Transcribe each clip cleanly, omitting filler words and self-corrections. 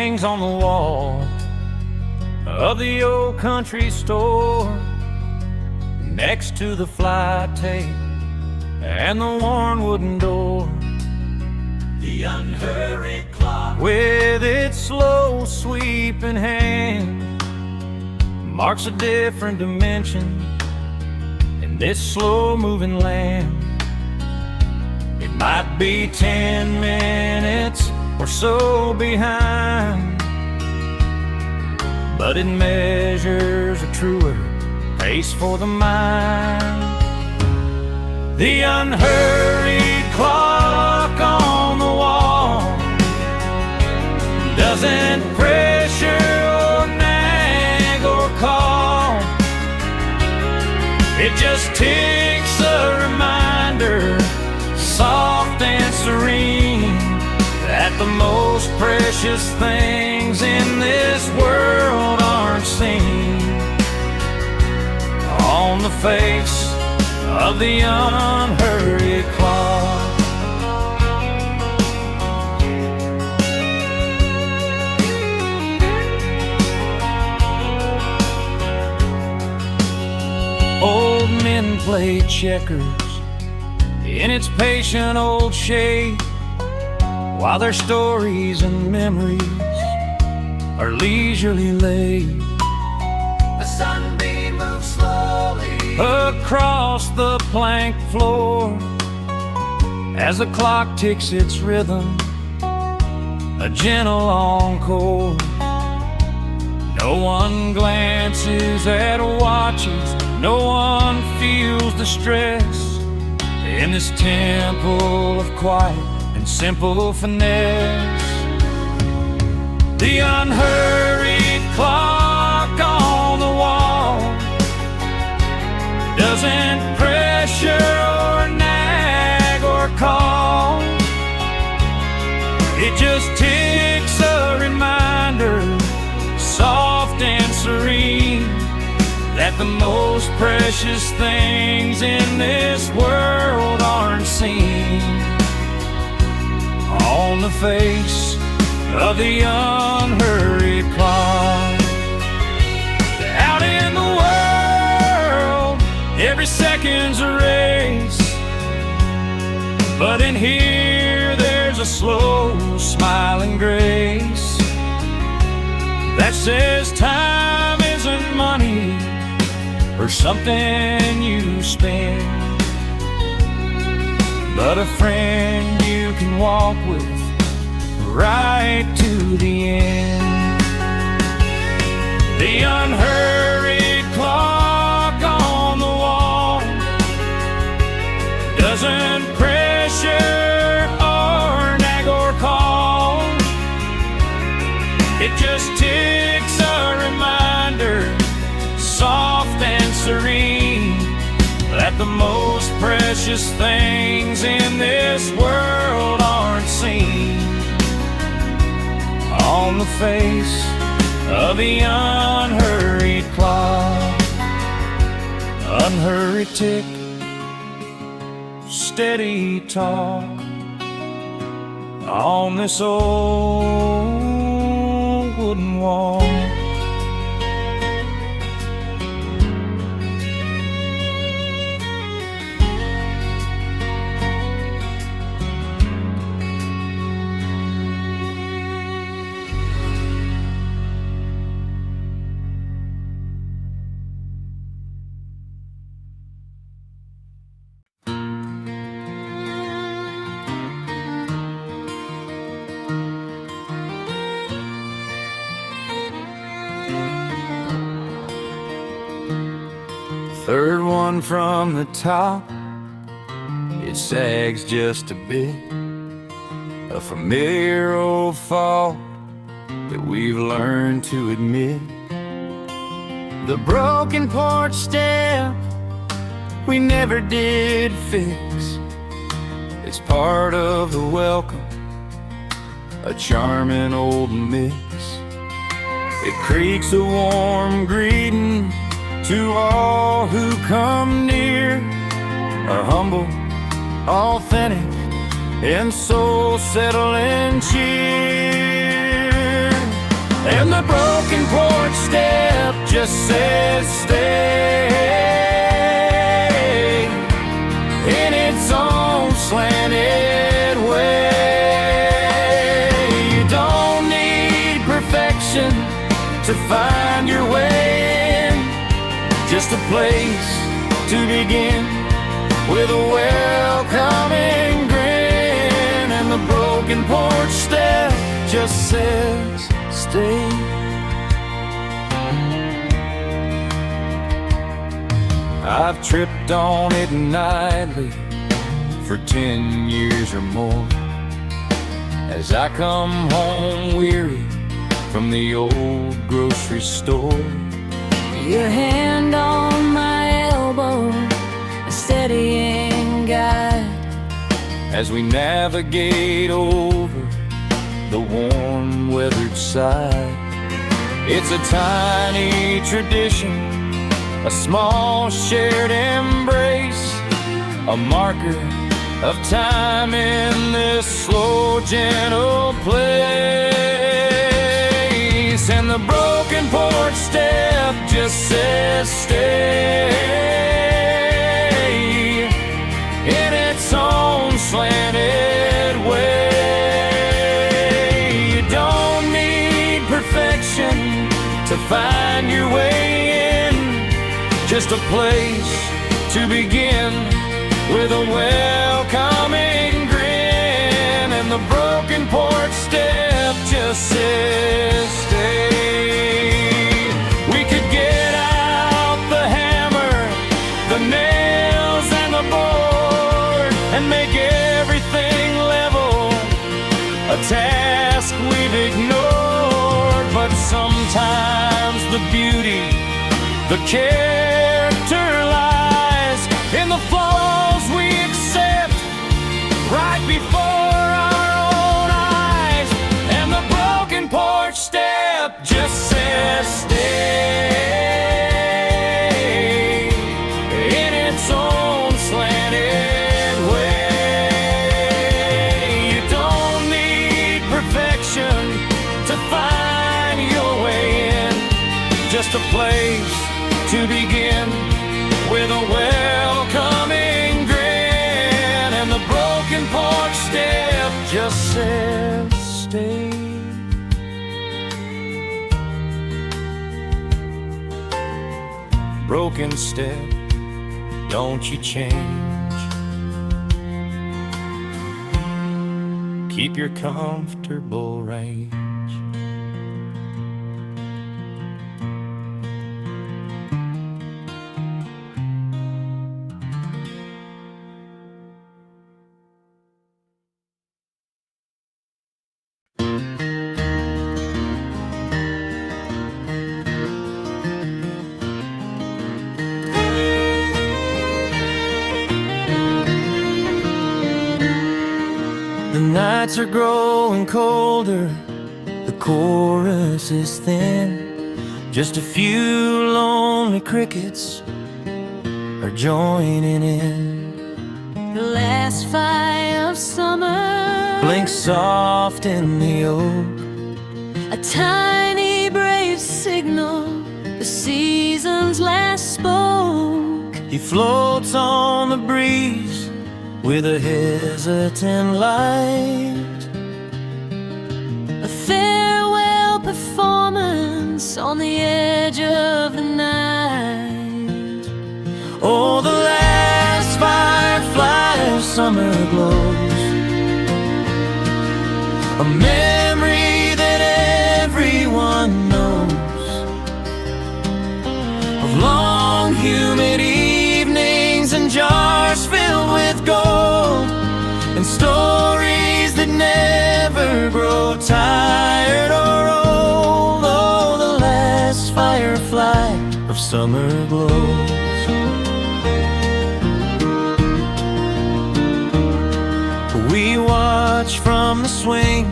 hangs on the wall of the old country store, next to the fly tape and the worn wooden door. The unhurried clock, with its slow sweeping hand, marks a different dimension in this slow-moving land. It might be 10 minutes or so behind, but it measures a truer pace for the mind. The unhurried clock on the wall doesn't pressure or nag or call. It just ticks a reminder, soft and serene, that the most precious things in this world aren't seen on the face of the unhurried clock. Old men play checkers in its patient old shade, while their stories and memories are leisurely laid. a sunbeam moves slowly Across the plank floor as the clock ticks its rhythm, a gentle encore. No one glances at watches, no one feels the stress in this temple of quiet and simple finesse. The unhurried clock on the wall doesn't pressure or nag or call. It just ticks a reminder, soft and serene, that the most precious things in this world aren't seen on the face of the unhurried clock. Out in the world, every second's a race, but in here there's a slow, smiling grace that says time isn't money or something you spend, but a friend you can walk with right to the end. The unhurried clock on the wall doesn't pressure or nag or call. It just ticks a reminder, soft and serene, that the most precious things in this world aren't seen on the face of the unhurried clock. Unhurried tick, steady talk on this old wooden wall. Third one from the top, it sags just a bit, a familiar old fault that we've learned to admit. The broken porch step we never did fix, it's part of the welcome, a charming old mix. It creaks a warm greeting to all who come near, are humble, authentic, and soul-settling cheer. and the broken porch step just says stay in its own slanted way. You don't need perfection to find your way in, just a place to begin with a welcoming grin, and the broken porch step just says stay. I've tripped on it nightly for 10 years or more, as I come home weary from the old grocery store. Your hand on my elbow, a steadying guide, as we navigate over the worn, weathered side. It's a tiny tradition, a small shared embrace, a marker of time in this slow, gentle place. And the broken porch step just says stay in its own slanted way. You don't need perfection to find your way in, just a place to begin with a welcoming grin, and the broken porch step just says stay. We could get out the hammer, the nails and the board, and make everything level, a task we've ignored. But sometimes the beauty, the character lies in the flaws we accept right before our own eyes, and the broken porch step just says stay in its own slanted way. You don't need perfection to find your way in, just a place to begin with a welcoming grin, and the broken porch step just says stay. Broken step, don't you change. Keep your comfortable range. The nights are growing colder, the chorus is thin. Just a few lonely crickets are joining in. the last fire of summer Blink soft in the oak, a tiny brave signal, the season's last spoke. he floats on the breeze with a hesitant light. A farewell performance on the edge of the night. Oh, the last firefly of summer glows, a memory that everyone knows, of long humid evenings and jars filled with gold, and stories that never grow tired or old. Oh, the last firefly of summer glows. We watch from the swing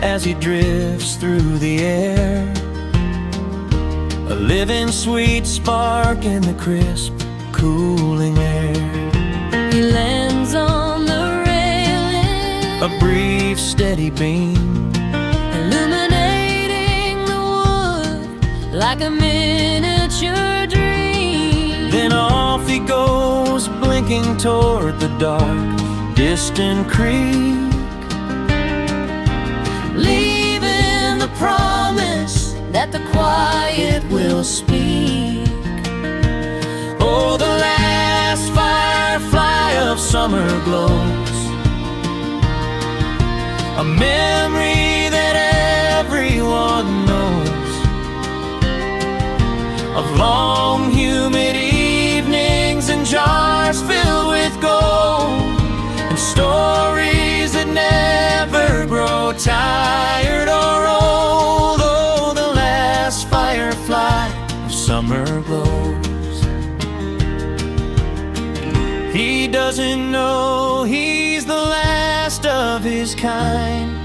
as he drifts through the air, a living sweet spark in the crisp, cooling air. He lands on the railing, A brief steady beam, illuminating the like a miniature dream. Then off he goes, blinking toward the dark, distant creek, leaving the promise that the quiet will speak. Oh, the last firefly of summer glows, a memory that everyone knows, of long humid evenings and jars filled with gold, and stories that never grow tired or old. Oh, the last firefly of summer glows. He doesn't know he's the last of his kind,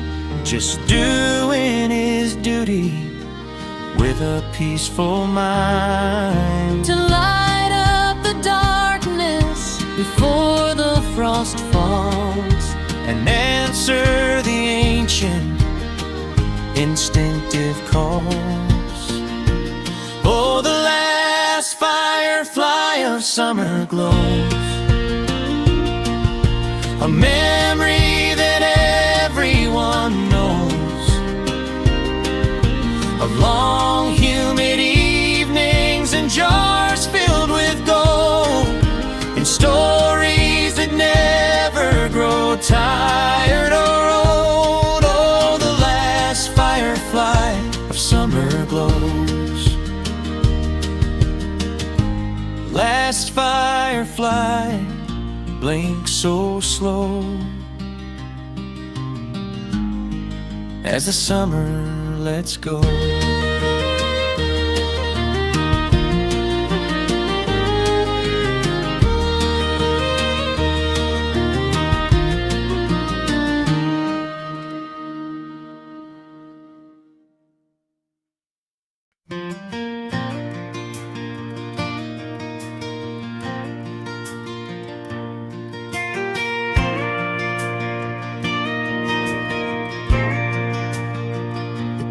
just doing his duty with a peaceful mind, to light up the darkness before the frost falls, and answer the ancient instinctive calls. Oh, the last firefly of summer glows, a memory that everyone knows, of long humid evenings and jars filled with gold, and stories that never grow tired or old. Oh, the last firefly of summer glows, last firefly blinks so slow as the summer lets go.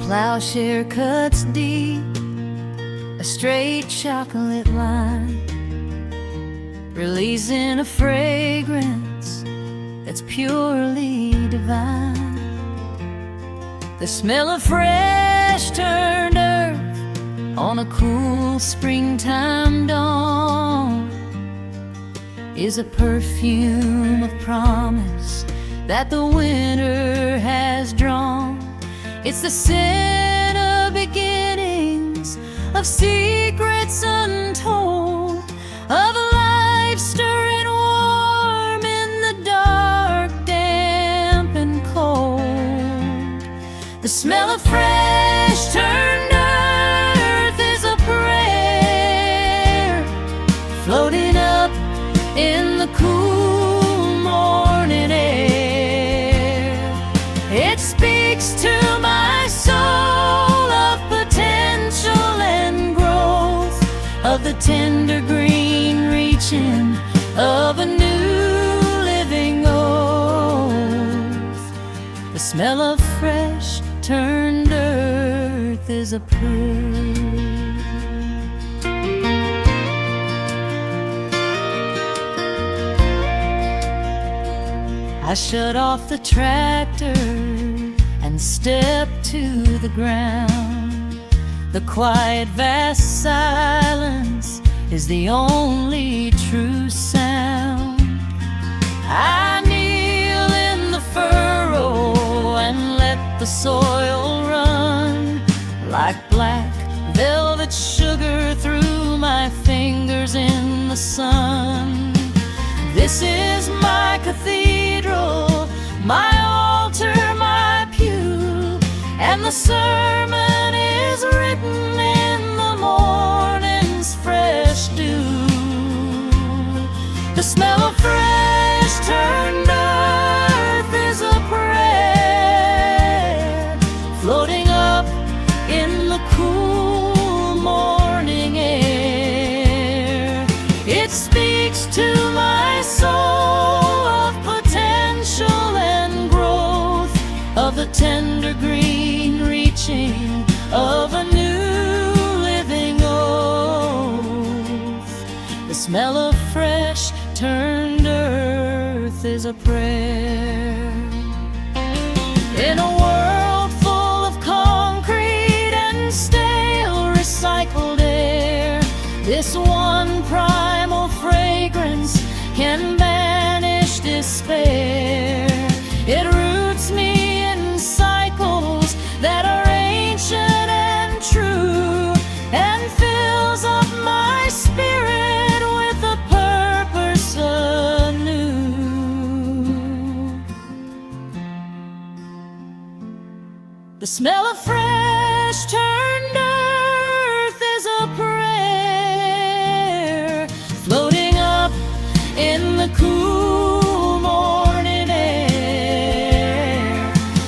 Plowshare cuts deep, a straight chocolate line, releasing a fragrance that's purely divine. The smell of fresh turned earth on a cool springtime dawn is a perfume of promise that the winter has drawn. It's the scent of beginnings, of secrets untold, of a life stirring warm in the dark, damp and cold. The smell of fresh turned earth is a prayer floating up in the cool morning air. It speaks to my soul of potential and growth, of the tender green reaching of a new living oath. The smell of fresh turned earth is a prayer. I shut off the tractor and step to the ground. The quiet, vast silence is the only true sound. I kneel in the furrow and let the soil run like black velvet sugar through my fingers in the sun. This is my cathedral, my altar, my pew, and the sermon is written in the morning's fresh dew. The smell of fresh turned earth is a prayer floating up in the cool morning air. It speaks to my soul of potential and growth, of the tender green reaching of a new smell of fresh turned earth is a prayer. In a world full of concrete and stale recycled air, this one primal fragrance can banish despair. It roots me in cycles that are ancient and true, and fills up my spirit with a purpose anew. The smell of fresh turned earth is a prayer, floating up in the cool morning air.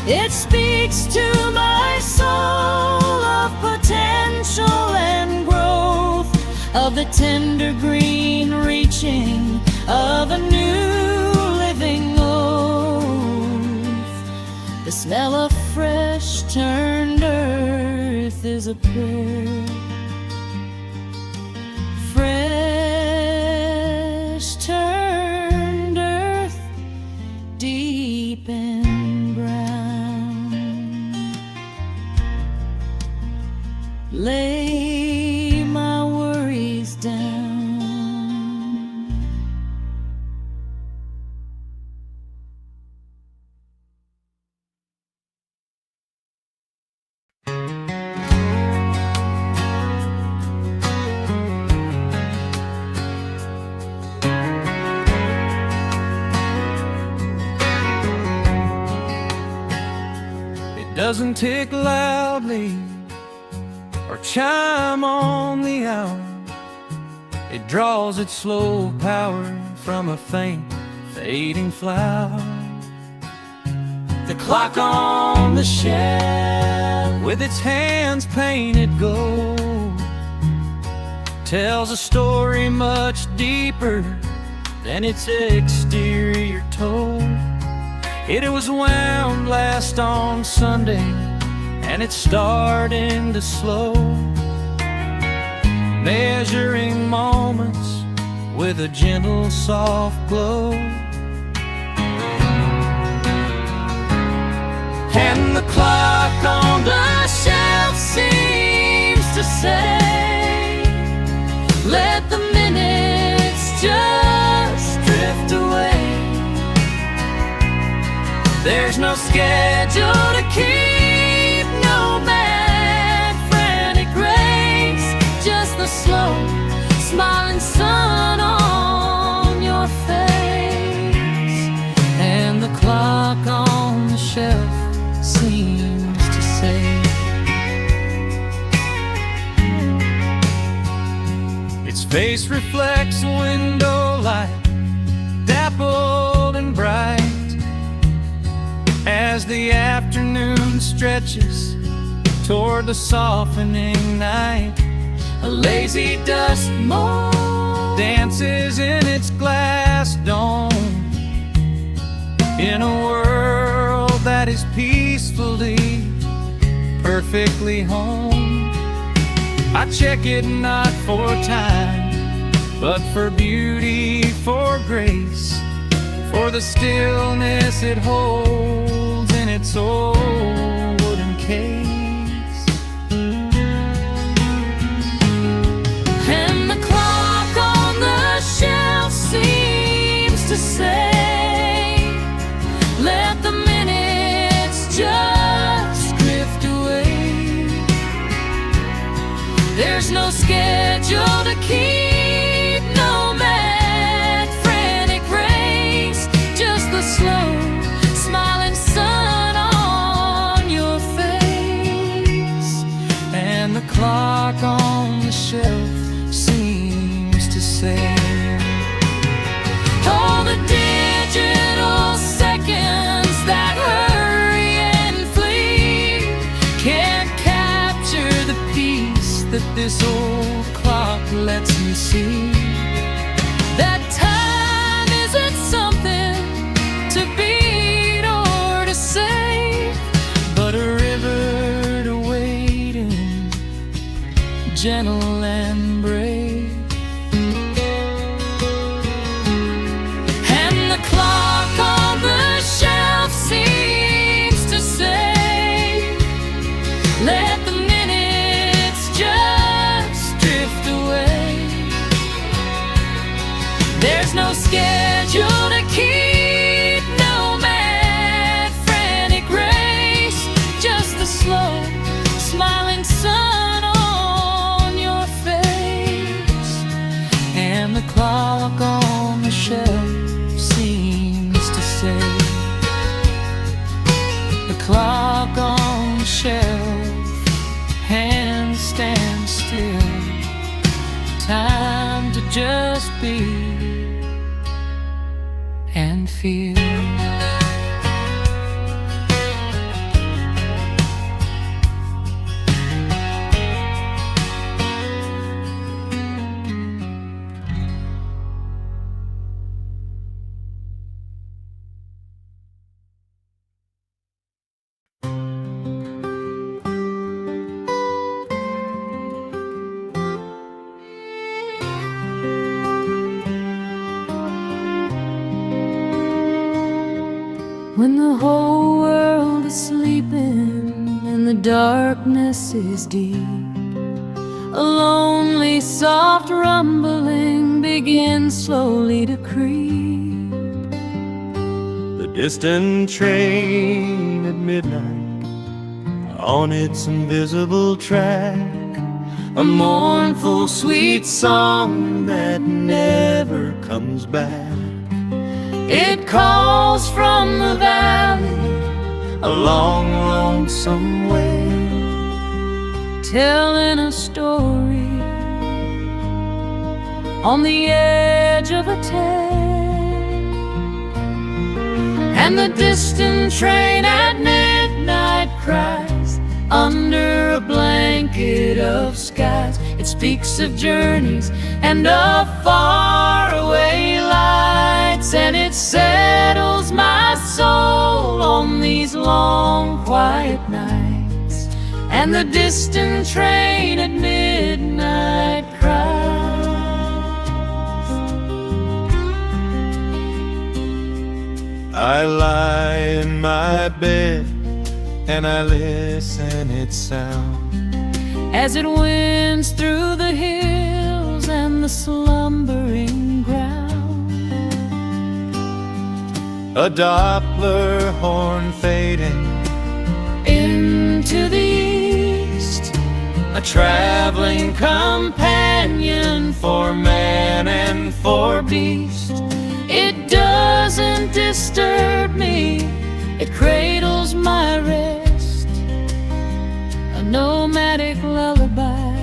It speaks to my soul of potential and growth, of the tender green reaching of a new living oath. The smell of fresh turned earth is a prayer. Fresh turned earth, deep and brown. Lay my worries down. Doesn't tick loudly or chime on the hour. It draws its slow power from a faint, fading flower. The clock on the shelf, with its hands painted gold, tells a story much deeper than its exterior told. It was wound last on Sunday, and it's starting to slow, measuring moments with a gentle, soft glow. And the clock on the shelf seems to say, let the minutes just drift away. There's no schedule to keep, no mad, frantic race, just the slow, smiling sun on your face. And the clock on the shelf seems to say, its face reflects window light, dappled and bright, as the afternoon stretches toward the softening night. A lazy dust mote dances in its glass dome, in a world that is peacefully, perfectly home. I check it not for time, but for beauty, for grace, for the stillness it holds in its old wooden case. And the clock on the shelf seems to say, let the minutes just drift away. There's no schedule to keep, no mad, frantic race, just the slow, smiling sun on your face. And the clock on the shelf seems to say, all the digital seconds that hurry and flee can't capture the peace that this old clock lets me see. That time isn't something to beat or to save, but a river to wade in, gentle and brave. just be and feel. When the whole world is sleeping and the darkness is deep, a lonely soft rumbling begins slowly to creep. The distant train at midnight on its invisible track, a mournful sweet song that never comes back. It calls from the valley, A long, lonesome way, telling a story on the edge of a tale. And the distant train at midnight cries under a blanket of skies. It speaks of journeys and of faraway lights, and it settles my soul on these long, quiet nights. And the distant train at midnight cries. I lie in my bed and I listen its sound as it winds through the hills and the slumbering ground. a Doppler horn fading Into the east, a traveling companion for man and for beast. it doesn't disturb me, it cradles my rest, a nomadic lullaby,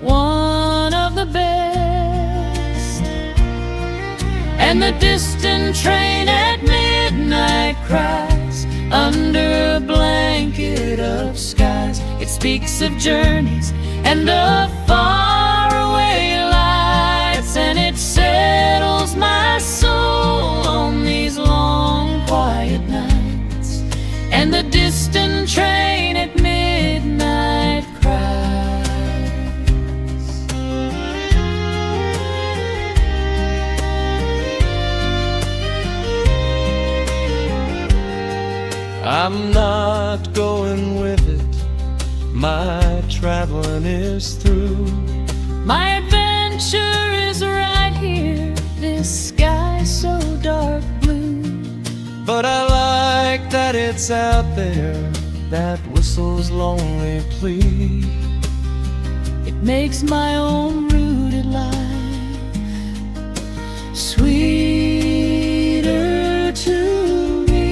one of the best. And the distant train at midnight cries under a blanket of skies. It speaks of journeys and of faraway lights, and it settles my soul on these long, quiet nights. And the distant train at midnight cries. I'm not going with it, my traveling is through. My adventure is right here, this sky so dark blue. But I like that it's out there, that whistle's lonely plea. It makes my own rooted life sweeter to me.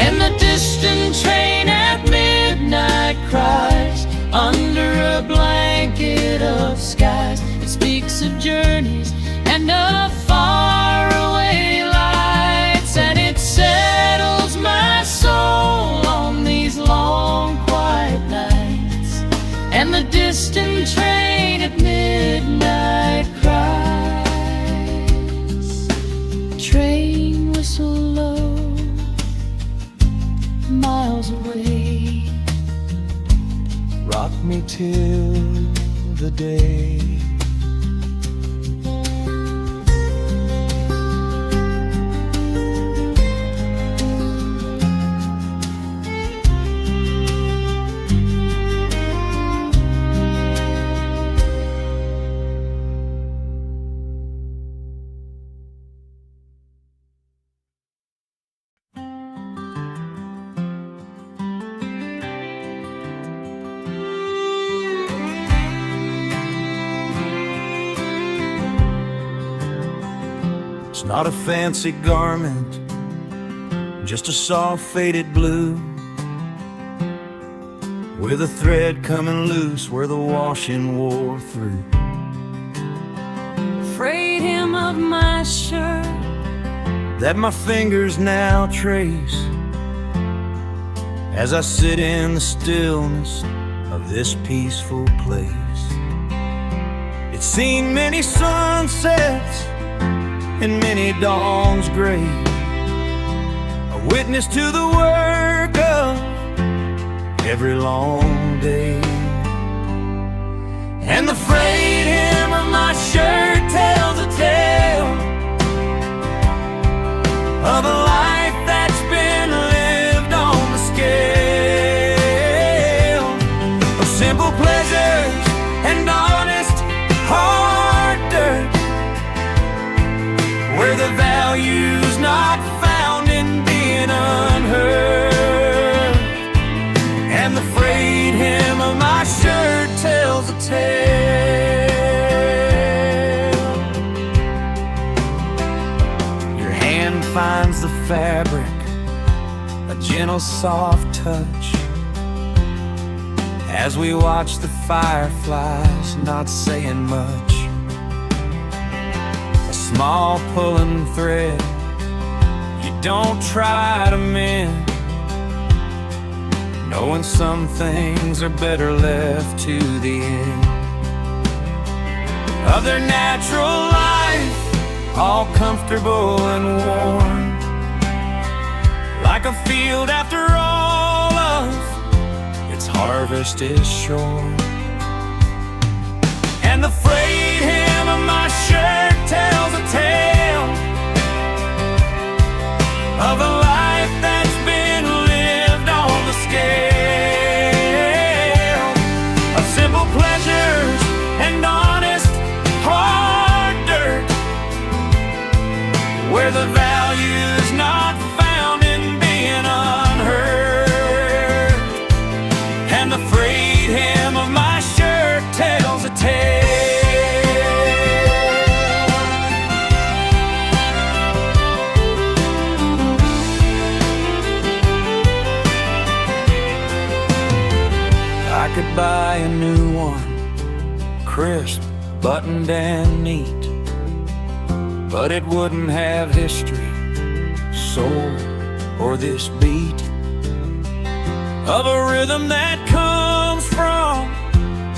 And the distant train at midnight cries under a blanket of skies. It speaks of journeys and of faraway lights, and it settles my soul on these long, quiet nights. And the distant train at midnight cries. Train whistle low, miles away, Rock me till the day. It's not a fancy garment, just a soft faded blue. with a thread coming loose where the washing wore through. Frayed hem of my shirt That my fingers now trace as I sit in the stillness of this peaceful place. It's seen many sunsets and many dawns gray, a witness to the work of every long day. And the frayed hem of my shirt tells a tale of a life that's been lived on the scale of simple pleasures and honest hard dirt, where the value's not found in being unheard. And the frayed hem of my shirt tells a tale. Your hand finds the fabric, a gentle soft touch, as we watch the fireflies not saying much. A small pulling thread you don't try to mend, knowing some things are better left to the end of their natural life, all comfortable and warm, like a field after all of its harvest is short. And the frayed hem of my shirt tells a tale of a life that's been lived on the scale of simple pleasures and honest hard dirt, where the value's not found in being unheard. And the frayed hem of my shirt tells a tale. I could buy a new one, crisp, buttoned and neat, but it wouldn't have history, soul, or this beat of a rhythm that comes from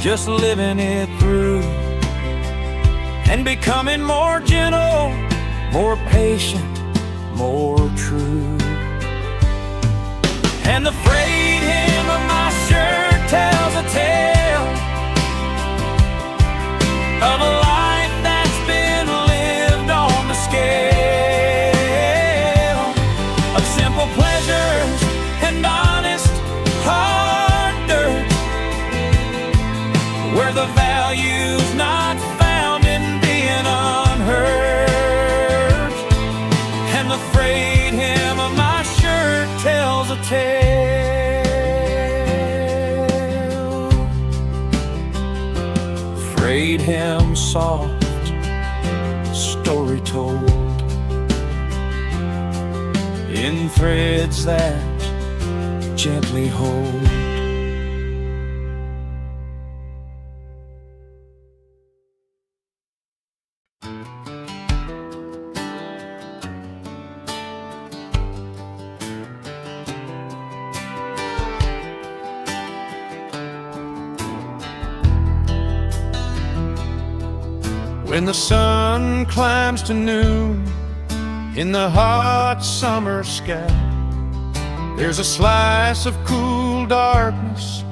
just living it through and becoming more gentle, more patient, more true. And the frayed hem of my shirt tells a tale of a life that's been lived on the scale of simple pleasures and honest hard dirt, where the value's not found in being unheard. And the frayed hem of my shirt tells a tale. Frayed hem soft, story told in threads that gently hold. When the sun climbs to noon in the hot summer sky, there's a slice of cool darkness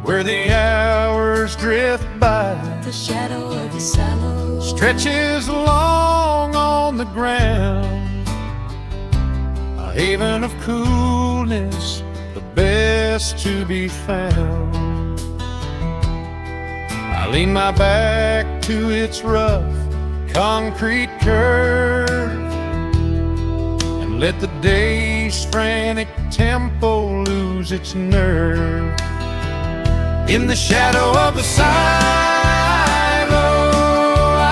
where the hours drift by. the shadow of the sallow Stretches long on the ground, a haven of coolness, the best to be found. I lean my back to its rough concrete curve and let the day's frantic tempo lose its nerve. In the shadow of the silo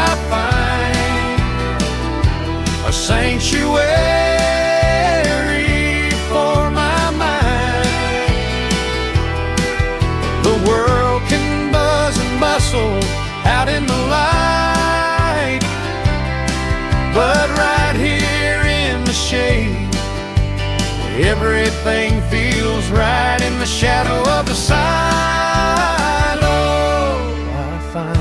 I find a sanctuary for my mind, Everything feels right in the shadow of the silo. I find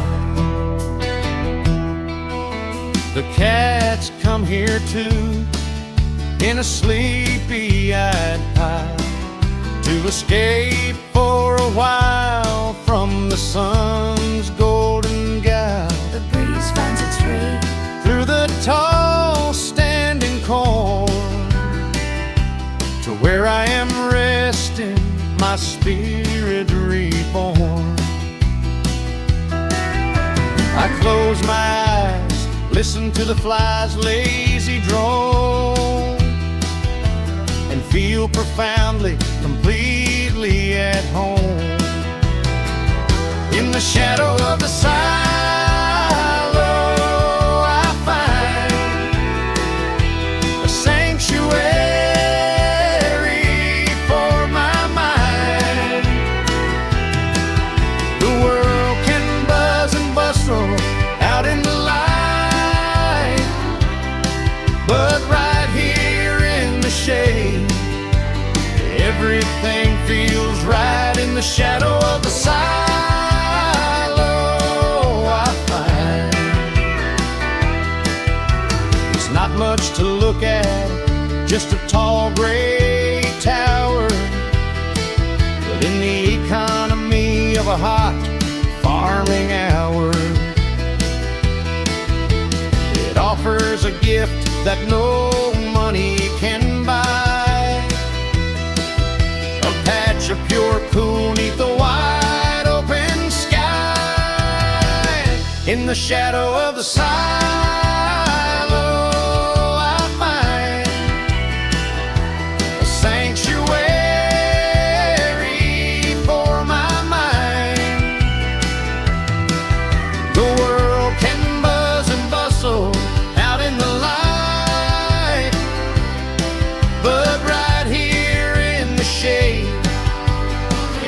the cats come here too, in a sleepy-eyed pile, to escape for a while from the sun's golden guile. The breeze finds its way Through the tall standing corn, to where I am resting, my spirit reborn. I close my eyes, listen to the flies' lazy drone, and feel profoundly, completely at home. In the shadow of the silo, I find a sanctuary for my mind. The world can buzz and bustle out in the light, but right here in the shade, everything feels right in the shadow of the silo. I find it's not much to look at, just a tall gray tower, but in the economy of a hot farming hour, it offers a gift that no money can buy. A patch of pure cool neath the wide open sky. In the shadow of the silo, I find a sanctuary for my mind. The world can buzz and bustle out in the light, but right here in the shade,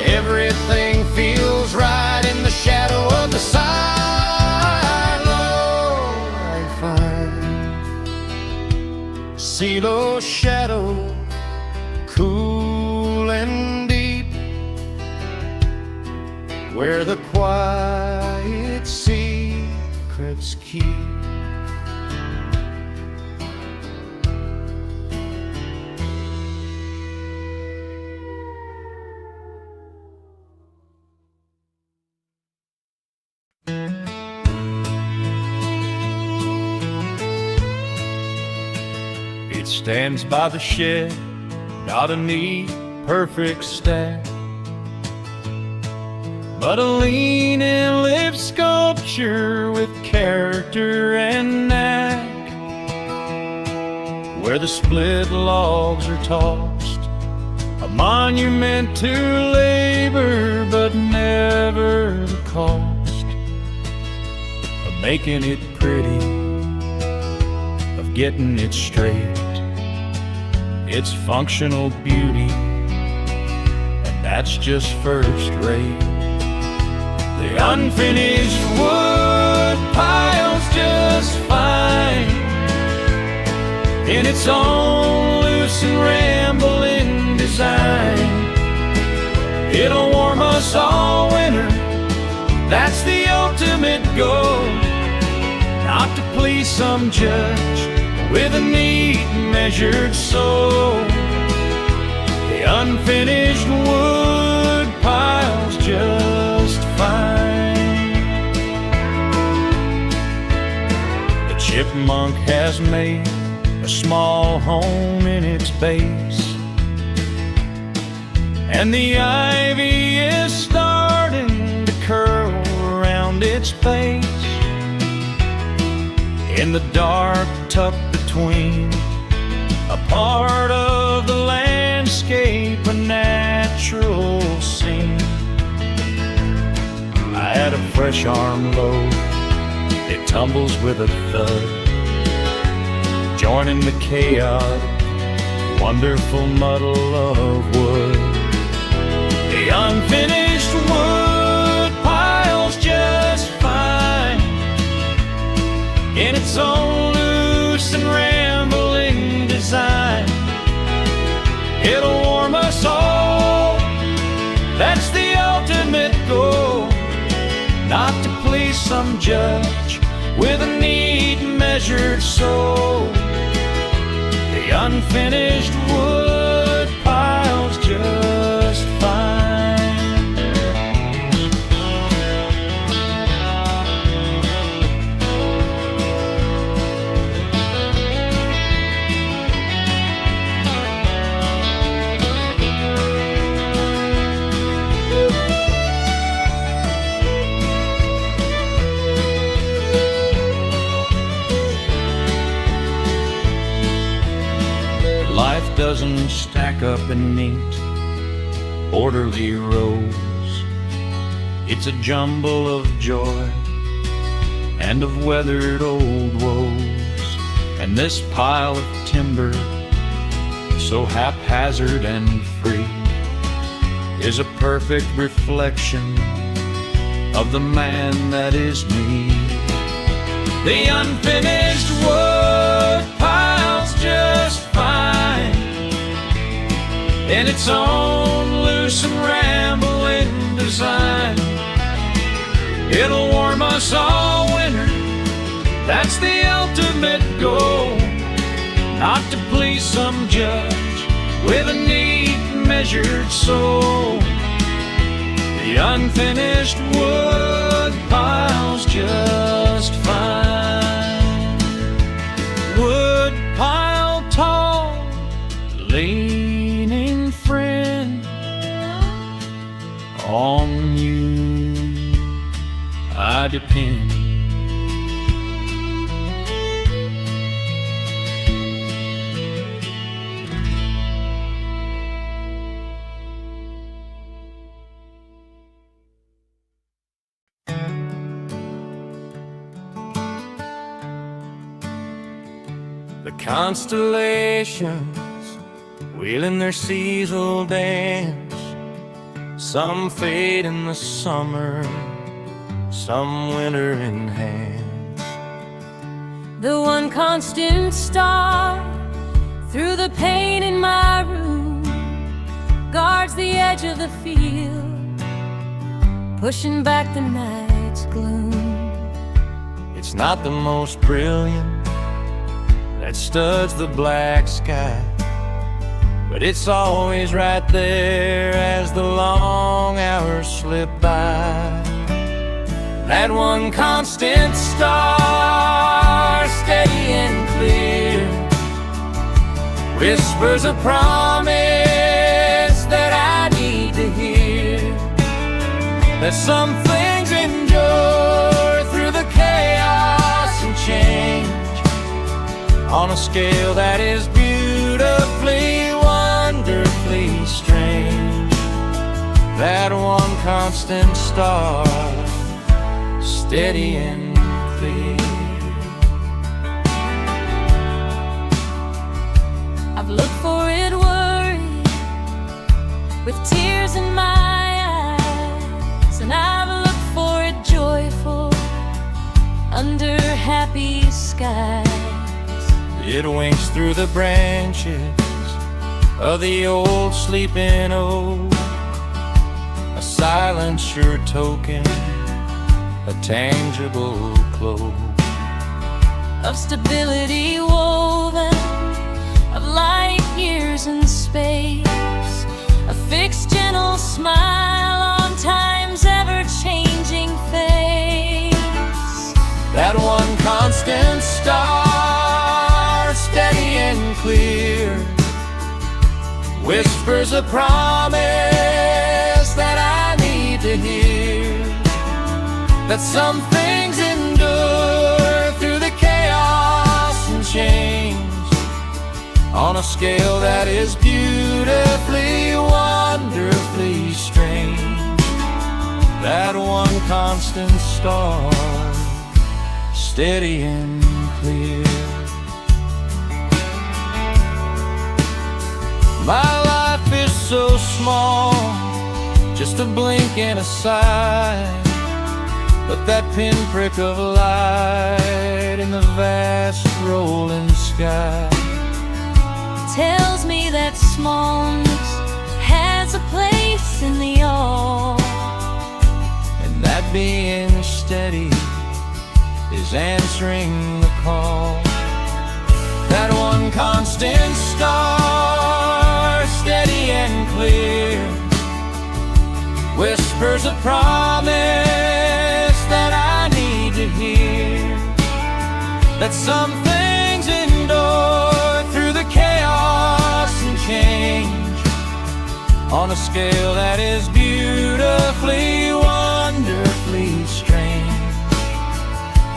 everything feels right in the shadow of the silo. I find silo shadow, cool and deep, where the quiet secrets keep. It stands by the shed, not a neat, perfect stack, but a lean and lived sculpture with character and knack. Where the split logs are tossed, a monument to labor, but never the cost of making it pretty, of getting it straight. It's functional beauty, and that's just first rate. The unfinished wood pile's just fine in its own loose and rambling design. It'll warm us all winter, that's the ultimate goal. Not to please some judge with a neat, measured soul. The unfinished wood pile's just fine. The chipmunk has made a small home in its base, and the ivy is starting to curl around its base. In the dark tucked between a part of the landscape, a natural scene, I add a fresh arm load, it tumbles with a thud, joining the chaotic, wonderful muddle of wood. The unfinished wood pile's just fine in its own loose and rambling design. some judge with a neat measured soul. The unfinished wood piles just fine. Life doesn't stack up in neat, orderly rows. It's a jumble of joy and of weathered old woes. And this pile of timber, so haphazard and free, is a perfect reflection of the man that is me. The unfinished wood pile's just fine in its own loose and rambling design. It'll warm us all winter, that's the ultimate goal. Not to please some judge with a neat measured soul. The unfinished wood pile's just fine. Wood pile tall, leaning friend, on you I depend. The constellations wheeling their seasonal dance, some fade in the summer, some winter in hand. The one constant star through the pain in my room guards the edge of the field, pushing back the night's gloom. It's not the most brilliant that studs the black sky, but it's always right there as the long hours slip by. That one constant star, steady and clear, whispers a promise that I need to hear, that some things endure through the chaos and change, on a scale that is beautifully, wonderfully strange. That one constant star, steady and clear. I've looked for it worried, with tears in my eyes, and I've looked for it joyful, under happy skies. It winks through the branches of the old sleeping oak, a silent sure token, a tangible cloak of stability woven, of light years in space, a fixed gentle smile on time's ever-changing face. That one constant star, steady and clear, whispers a promise that I need to hear, that some things endure through the chaos and change, on a scale that is beautifully, wonderfully strange. That one constant star, steady and clear. My life is so small, just a blink and a sigh, but that pinprick of light in the vast rolling sky tells me that smallness has a place in the all, and that being steady is answering the call. That one constant star, steady and clear, whispers a promise that I need to hear. That some things endure through the chaos and change, on a scale that is beautifully, wonderfully strange.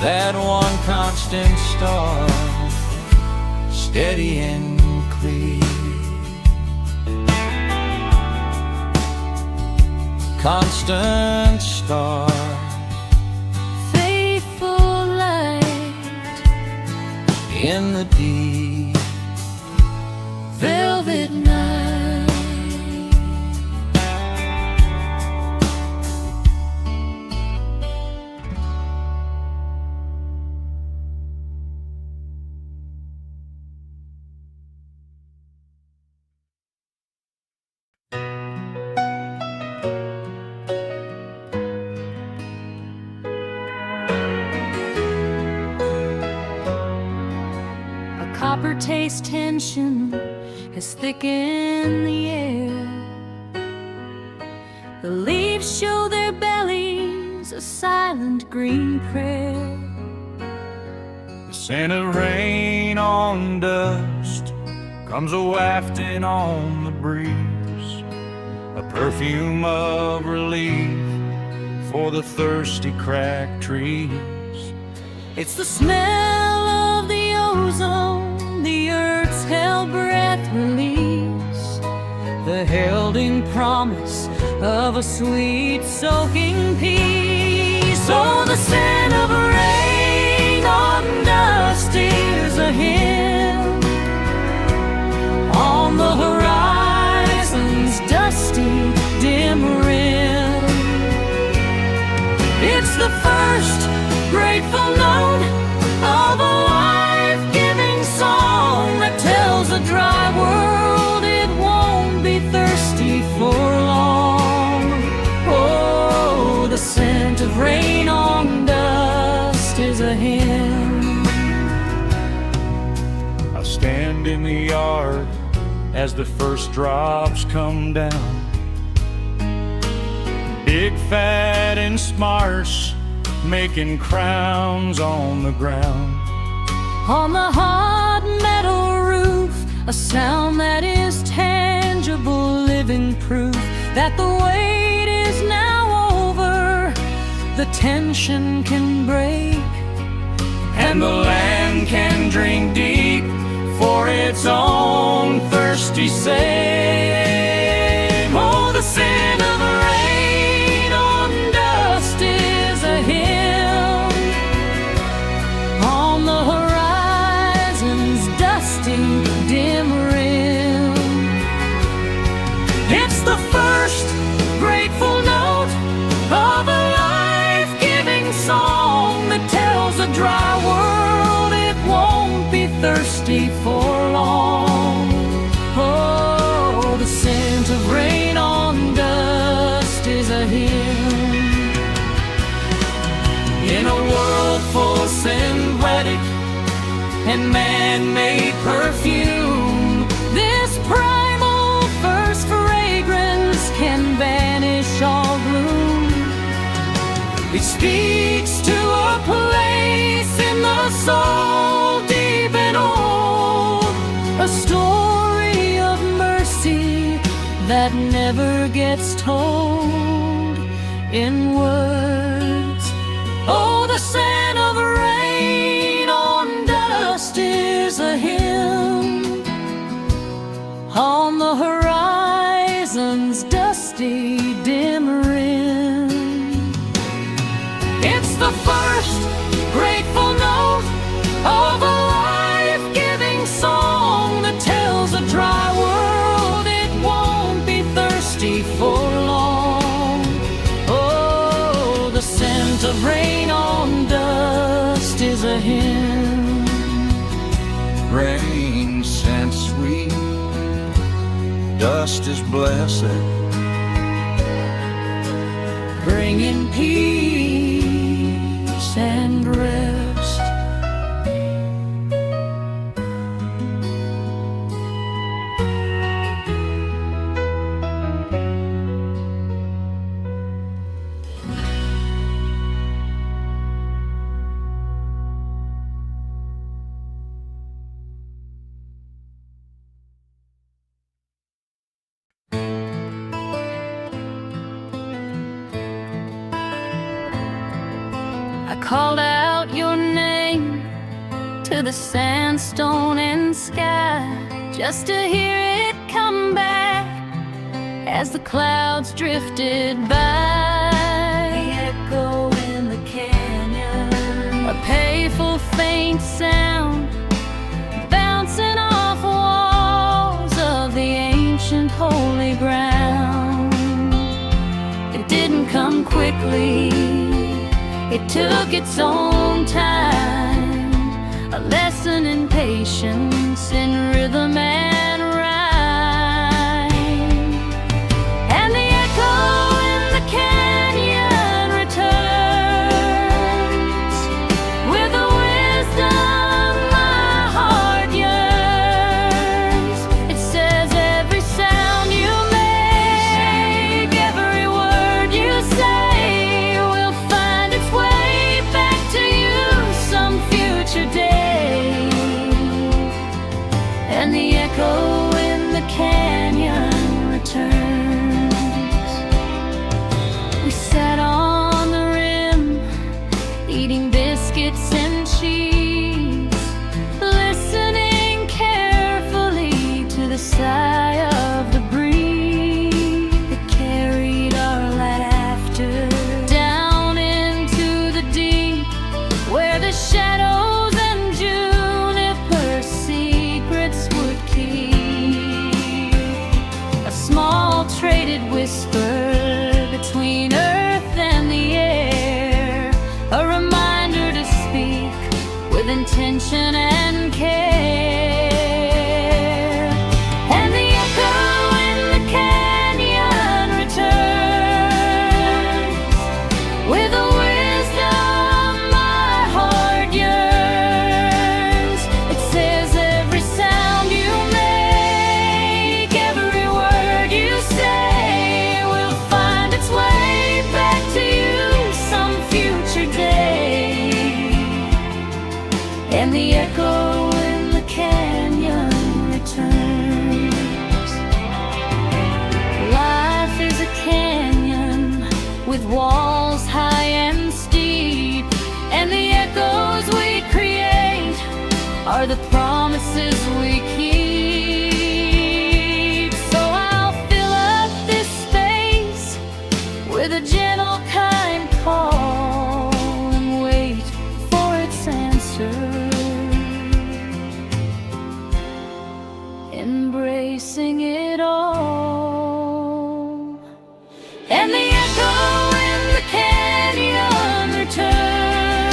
That one constant star, steady and clear. Constant star, faithful light in the deep velvet night. Copper taste tension has thickened the air. The leaves show their bellies, a silent green prayer. The scent of rain on dust comes a-wafting on the breeze, a perfume of relief for the thirsty cracked trees. It's the smell of the ozone, the earth's held breath release, the held-in promise of a sweet soaking peace. Oh, the scent of rain on dust is a hymn on the horizon's dusty, dim rim. It's the first grateful note of a life-giving song that tells a dry world it won't be thirsty for long. Oh, the scent of rain on dust is a hymn. I stand in the yard as the first drops come down, big, fat, and sparse, making crowns on the ground. On the hot metal roof, a sound that is tangible, living proof that the wait is now over, the tension can break, And the land can drink deep for its own thirsty sake. oh, the scent of rain on dust is a hymn on the horizon's dusty, dim rim. It's the first grateful note of a life-giving song that tells a dry world it won't be thirsty for long. Oh, the scent of rain on dust is a hymn. In a world full of synthetic and man-made perfume, This primal first fragrance can banish all gloom. it speaks to a place in the soul, deep and old, A story of mercy that never gets told in words. Oh, the scent of rain on dust is a hymn on the horizon's dusty, dim rim. It's the first grateful note of a life-giving song that tells a dry world it won't be thirsty for long. Oh, the scent of rain on dust is a hymn. Rain scent sweet, dust is blessed, Bringing peace and rest. called out your name to the sandstone and sky, just to hear it come back as the clouds drifted by. The echo in the canyon, a painful faint sound bouncing off walls of the ancient holy ground. It didn't come quickly, it took its own time, a lesson in patience, in rhythm and rhyme. And the echo in the canyon returns with a wisdom my heart yearns. It says every sound you make, every word you say will find its way back to you some future day. And the echo in the canyon returns. We sat on the rim, eating biscuits and cheese, listening carefully to the sigh of the breeze that carried our laughter down into the deep, where the shadows and juniper secrets would keep. A small traded whisper between earth and the air, a reminder to speak with intention and care. And the echo in the canyon returns with a wisdom my heart yearns. It says every sound you make, every word you say will find its way back to you some future day. And the echo in the canyon returns. Life is a canyon with walls high and steep, and the echoes we create are the promises we keep. So I'll fill up this space with a gentle, kind call and wait for its answer, embracing it all. And the echo in the canyon returns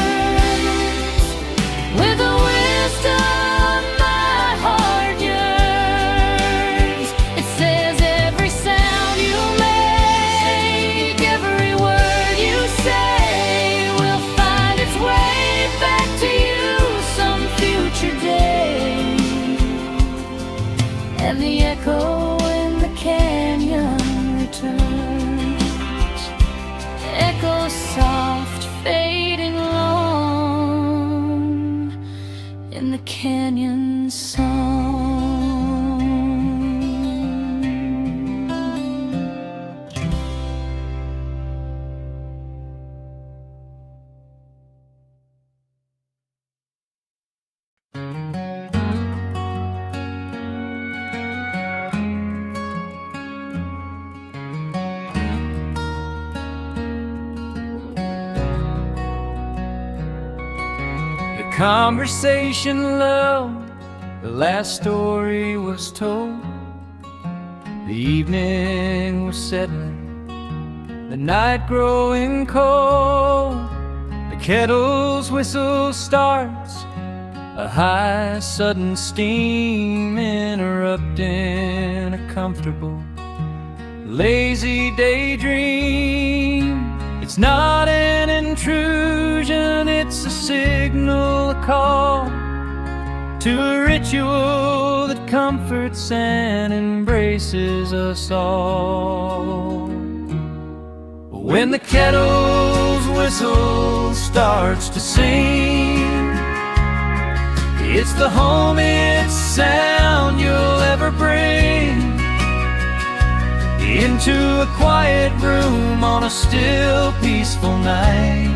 with a wisdom my heart yearns. It says every sound you make, every word you say will find its way back to you some future day. And the echo in the canyon returns, echo soft, fading long in the canyon song. The conversation lulled, the last story was told. The evening was settling, the night growing cold. The kettle's whistle starts, a high sudden steam interrupting a comfortable, lazy daydream. It's not an intrusion, it's a signal, a call to a ritual that comforts and embraces us all. When the kettle's whistle starts to sing, it's the homest sound you'll ever bring into a quiet room on a still, peaceful night.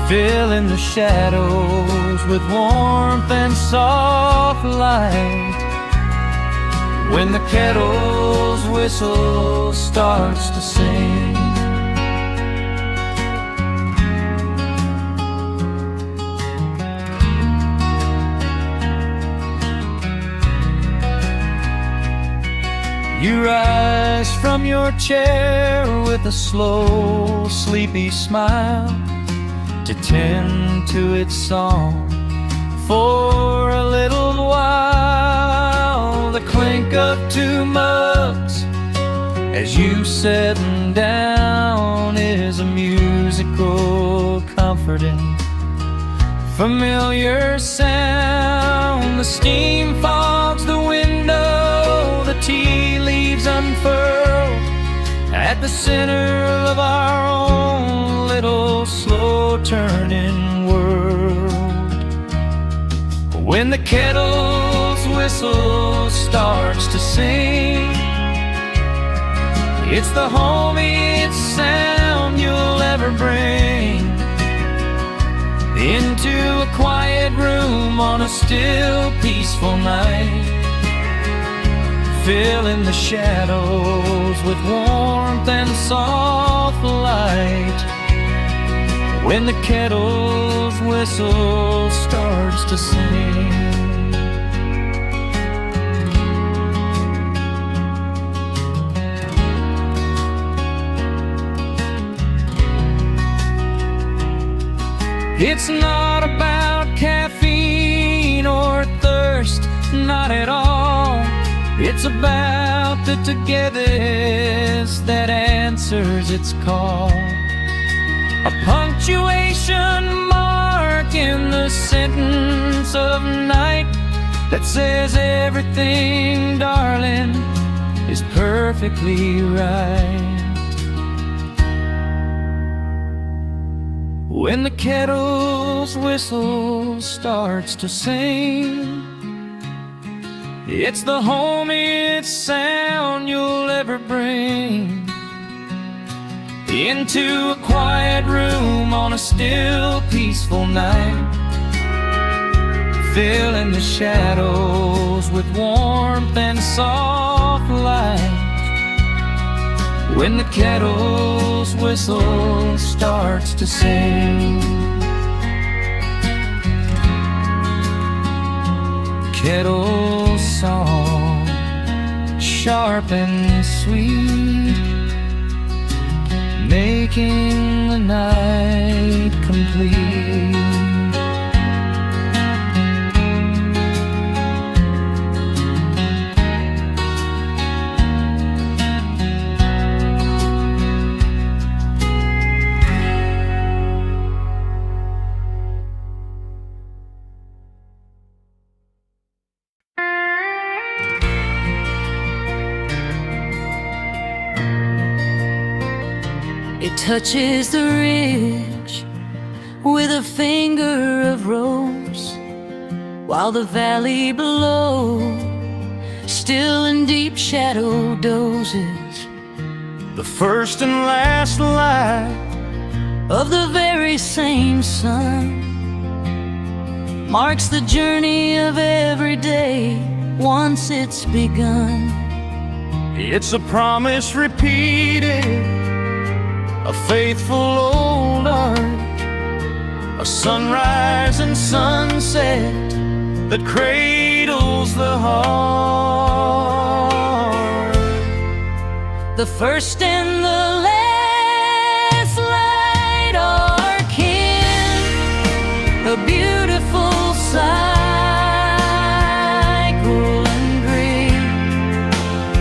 filling the shadows with warmth and soft light. When the kettle's whistle starts to sing, you rise from your chair with a slow, sleepy smile to tend to its song for a little while. The clink of two mugs as you set them down is a musical, comforting, familiar sound. The steam fogs the window, the tea leaves unfurled at the center of our own little slow-turning world. When the kettle's whistle starts to sing, it's the homiest sound you'll ever bring into a quiet room on a still, peaceful night, filling the shadows with warmth and soft light. When the kettle's whistle starts to sing, it's not about caffeine or thirst, not at all. It's about the togetherness that answers its call. A punctuation mark in the sentence of night that says everything, darling, is perfectly right. When the kettle's whistle starts to sing, it's the homiest sound you'll ever bring into a quiet room on a still, peaceful night, filling the shadows with warmth and soft light. When the kettle's whistle starts to sing, kettle song, sharp and sweet, making the night complete. It touches the ridge with a finger of rose, while the valley below still in deep shadow dozes. The first and last light Of the very same sun marks the journey of every day once it's begun. it's a promise repeated, a faithful old art, a sunrise and sunset that cradles the heart. The first and the last light are kin, a beautiful cycle and green.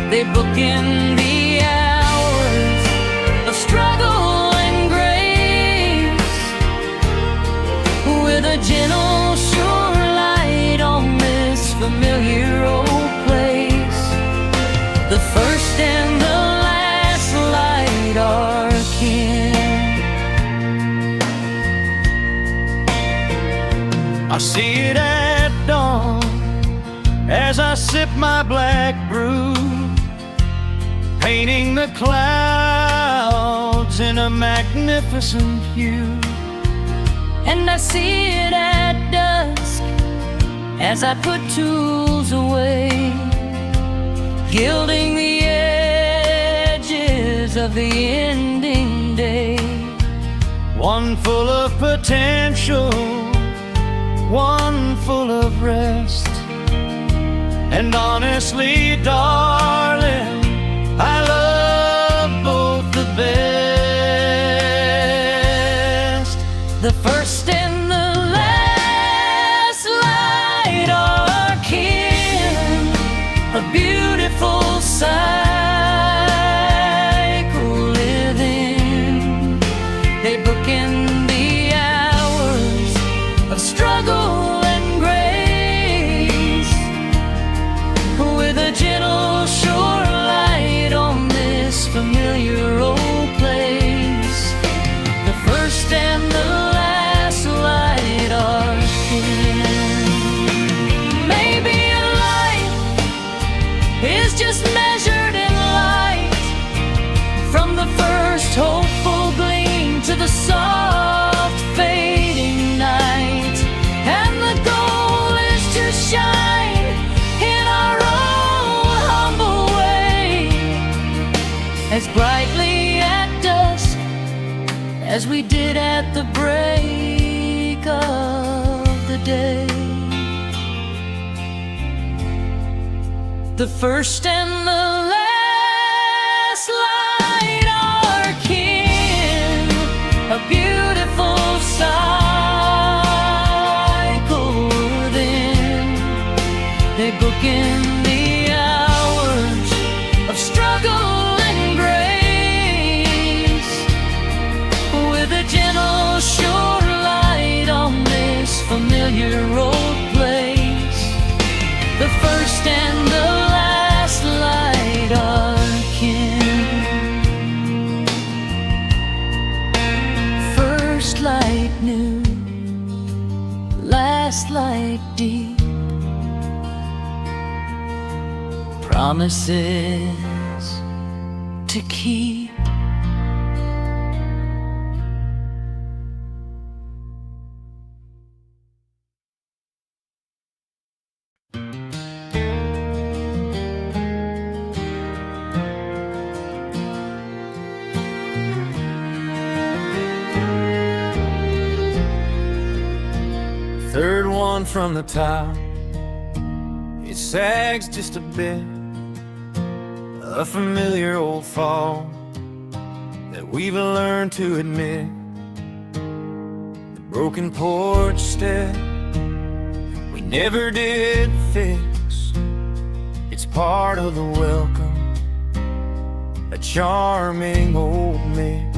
They bookend the hours of struggle and grace with a gentle, sure light on this familiar old place. The first and the last light are kin. I see it at dawn as I sip my black brew, painting the clouds in a magnificent hue. and I see it at dusk as I put tools away, gilding the edges of the ending day. One full of potential, one full of rest. And honestly, darling, I love both the best. The first and the last light are kin, a beautiful cycle living. They bookend the hours of struggle and grace, with a gentle shore light on this familiar old place. The first and the last light are kin. Maybe a life is just measured in light, from the first hopeful gleam to the soft fading night. And the goal is to shine in our own humble way, as brightly at dusk as we did at the break of the day. The first and the last light are kin, a beautiful cycle within. They bookend the hours of struggle and grace, with a gentle shore light on this familiar old place. The first and the last light are kin. First light new, last light deep. Promises to keep. Third one from the top, it sags just a bit. A familiar old fall that we've learned to admit. The broken porch step we never did fix. It's part of the welcome, a charming old mix.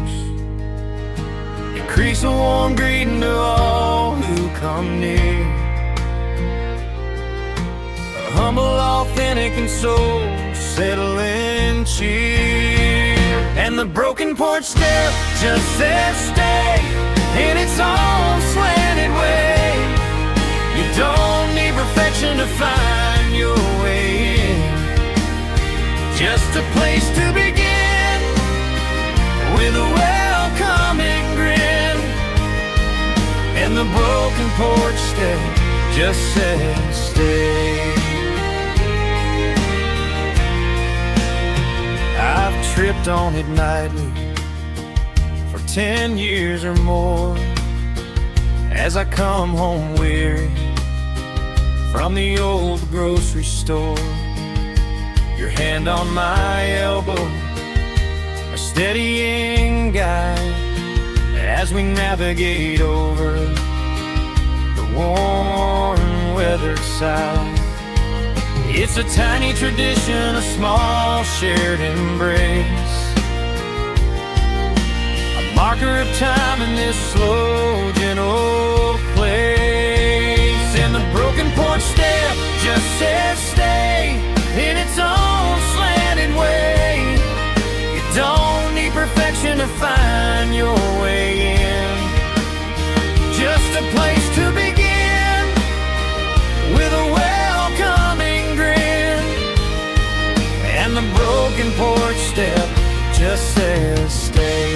Increase a warm greeting to all who come near. A humble, authentic, and soul settling cheer. And the broken porch step just says stay in its own slanted way. You don't need perfection to find your way in. Just a place to begin with a welcoming grin. And the broken porch step just says stay. I've tripped on it nightly for 10 years or more, as I come home weary from the old grocery store. Your hand on my elbow, a steadying guide as we navigate over the warm weathered south. It's a tiny tradition, a small shared embrace, a marker of time in this slow, gentle place. And the broken porch step just says stay in its own slanted way. You don't need perfection to find your way in. Just a place to begin with a welcoming grin. And the broken porch step just says stay.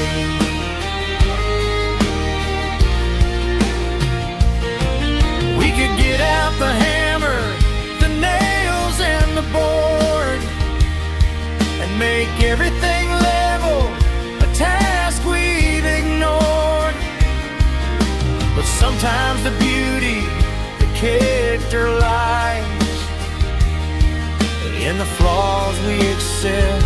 Get out the hammer, the nails and the board, and make everything level, a task we've ignored. But sometimes the beauty, the character lies in the flaws we accept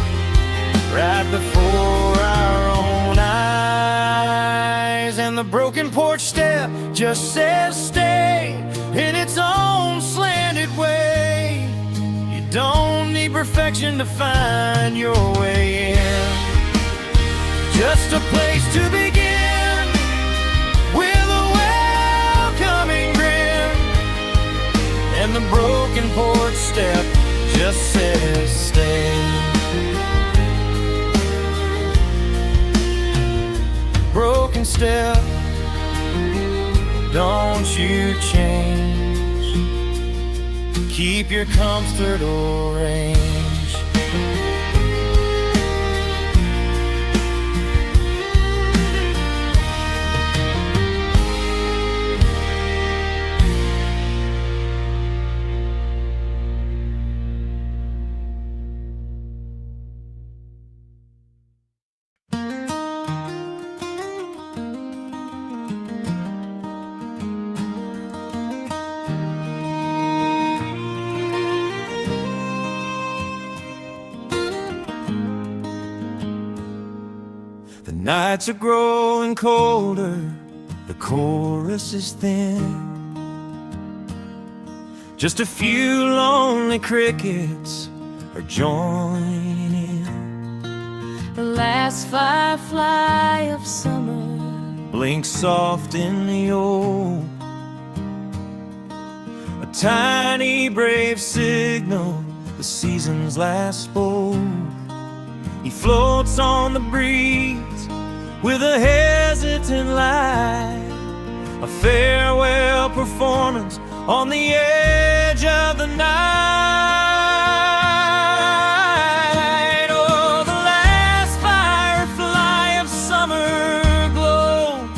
right before our own eyes. And the broken porch step just says stay in its own slanted way. You don't need perfection to find your way in. Just a place to begin with a welcoming grin. And the broken porch step just says stay. Broken step, don't you change. Keep your comfortable range. The nights are growing colder, the chorus is thin. Just a few lonely crickets are joining in. The last firefly of summer Blink soft in the old. A tiny brave signal, the season's last spoke. He floats on the breeze with a hesitant light, a farewell performance on the edge of the night. Oh, the last firefly of summer glows,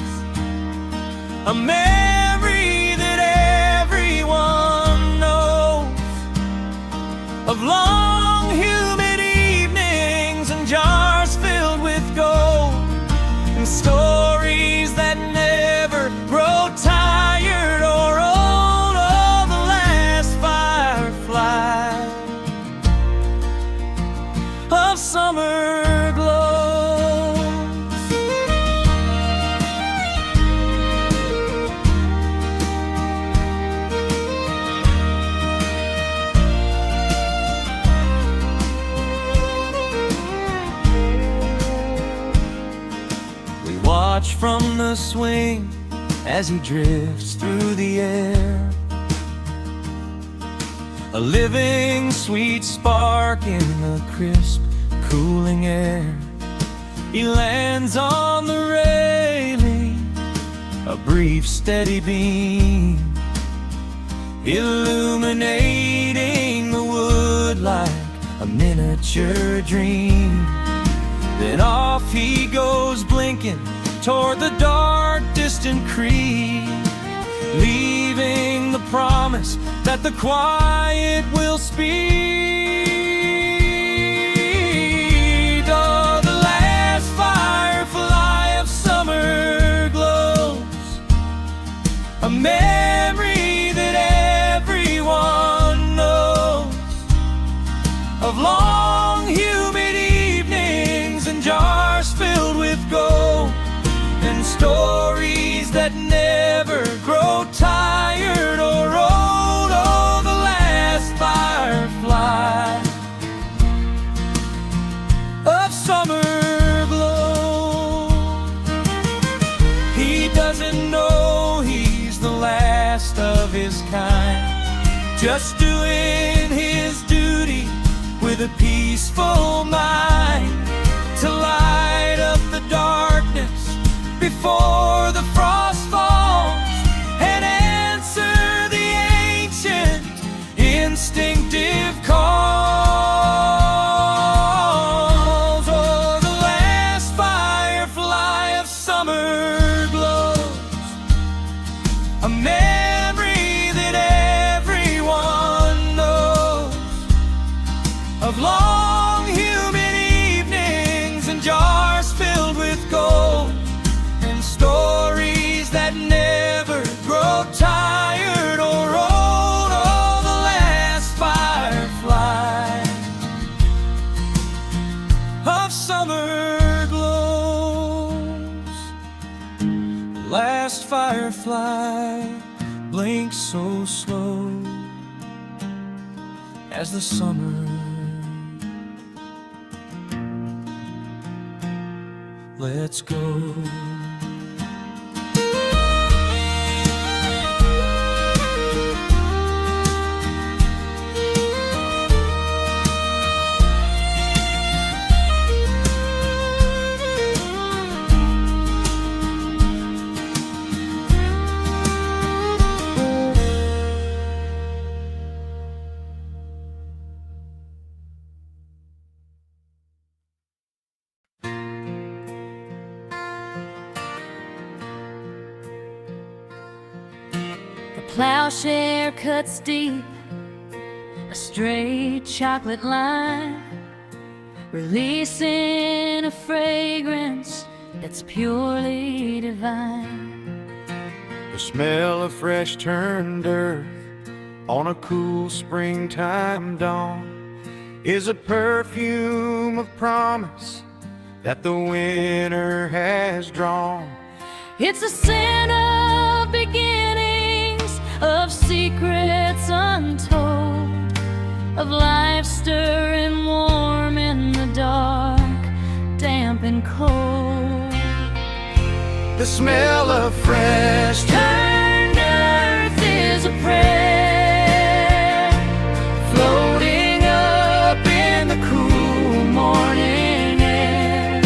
a memory that everyone knows of long humid evenings and jars filled with gold, and stories that never grow tired or old. Oh, the last firefly of summer glows. We watch from the swing as he drifts through the air, a living sweet spark in the crisp, cooling air. He lands on the railing, a brief steady beam, illuminating the wood like a miniature dream. Then off he goes blinking toward the dark distant creek, leaving the promise that the quiet will speed. Oh, the last firefly of summer glows, a memory that everyone knows of long humid evenings and jars filled with gold, and stories that never grow tired or old. Oh, the last firefly of summer glow. He doesn't know he's the last of his kind, just doing his duty with a peaceful mind, to light up the darkness before the frost falls, and answer the ancient instinctive calls. Oh, the last firefly of summer glows, a memory that summer glows. Last firefly blinks so slow as the summer lets go. Plowshare cuts deep, a straight chocolate line, releasing a fragrance that's purely divine. The smell of fresh turned earth on a cool springtime dawn is a perfume of promise that the winter has drawn. It's a scent of beginnings, of secrets untold, of life stirring warm in the dark, damp and cold. The smell of fresh Turned earth is a prayer, floating up in the cool morning air.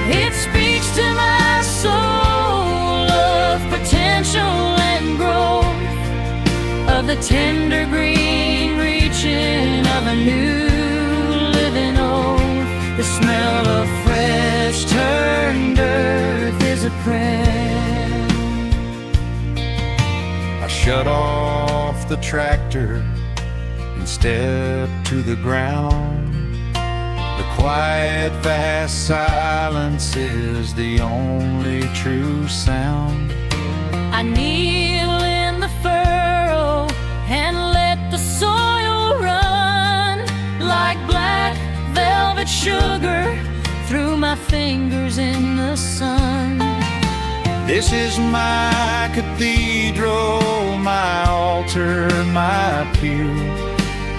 It speaks to my soul of potential and growth, of the tender green reaching of a new living oath. The smell of fresh turned earth is a prayer. I shut off the tractor and step to the ground. The quiet, vast silence is the only true sound. I kneel in the furrow and let the soil run like black velvet sugar through my fingers in the sun. This is my cathedral, my altar, my pew,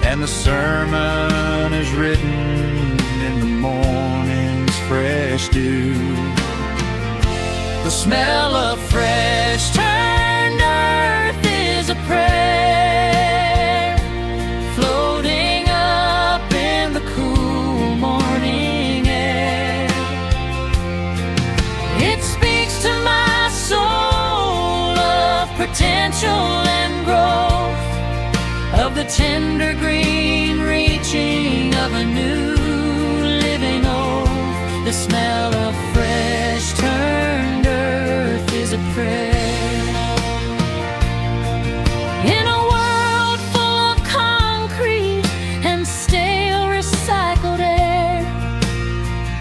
and the sermon is written in the morning's fresh dew. The smell of fresh turned earth is a prayer, floating up in the cool morning air. It speaks to my soul of potential and growth, of the tender green reaching of a new living oath. The smell of fresh turned earth is a prayer. In a world full of concrete and stale recycled air,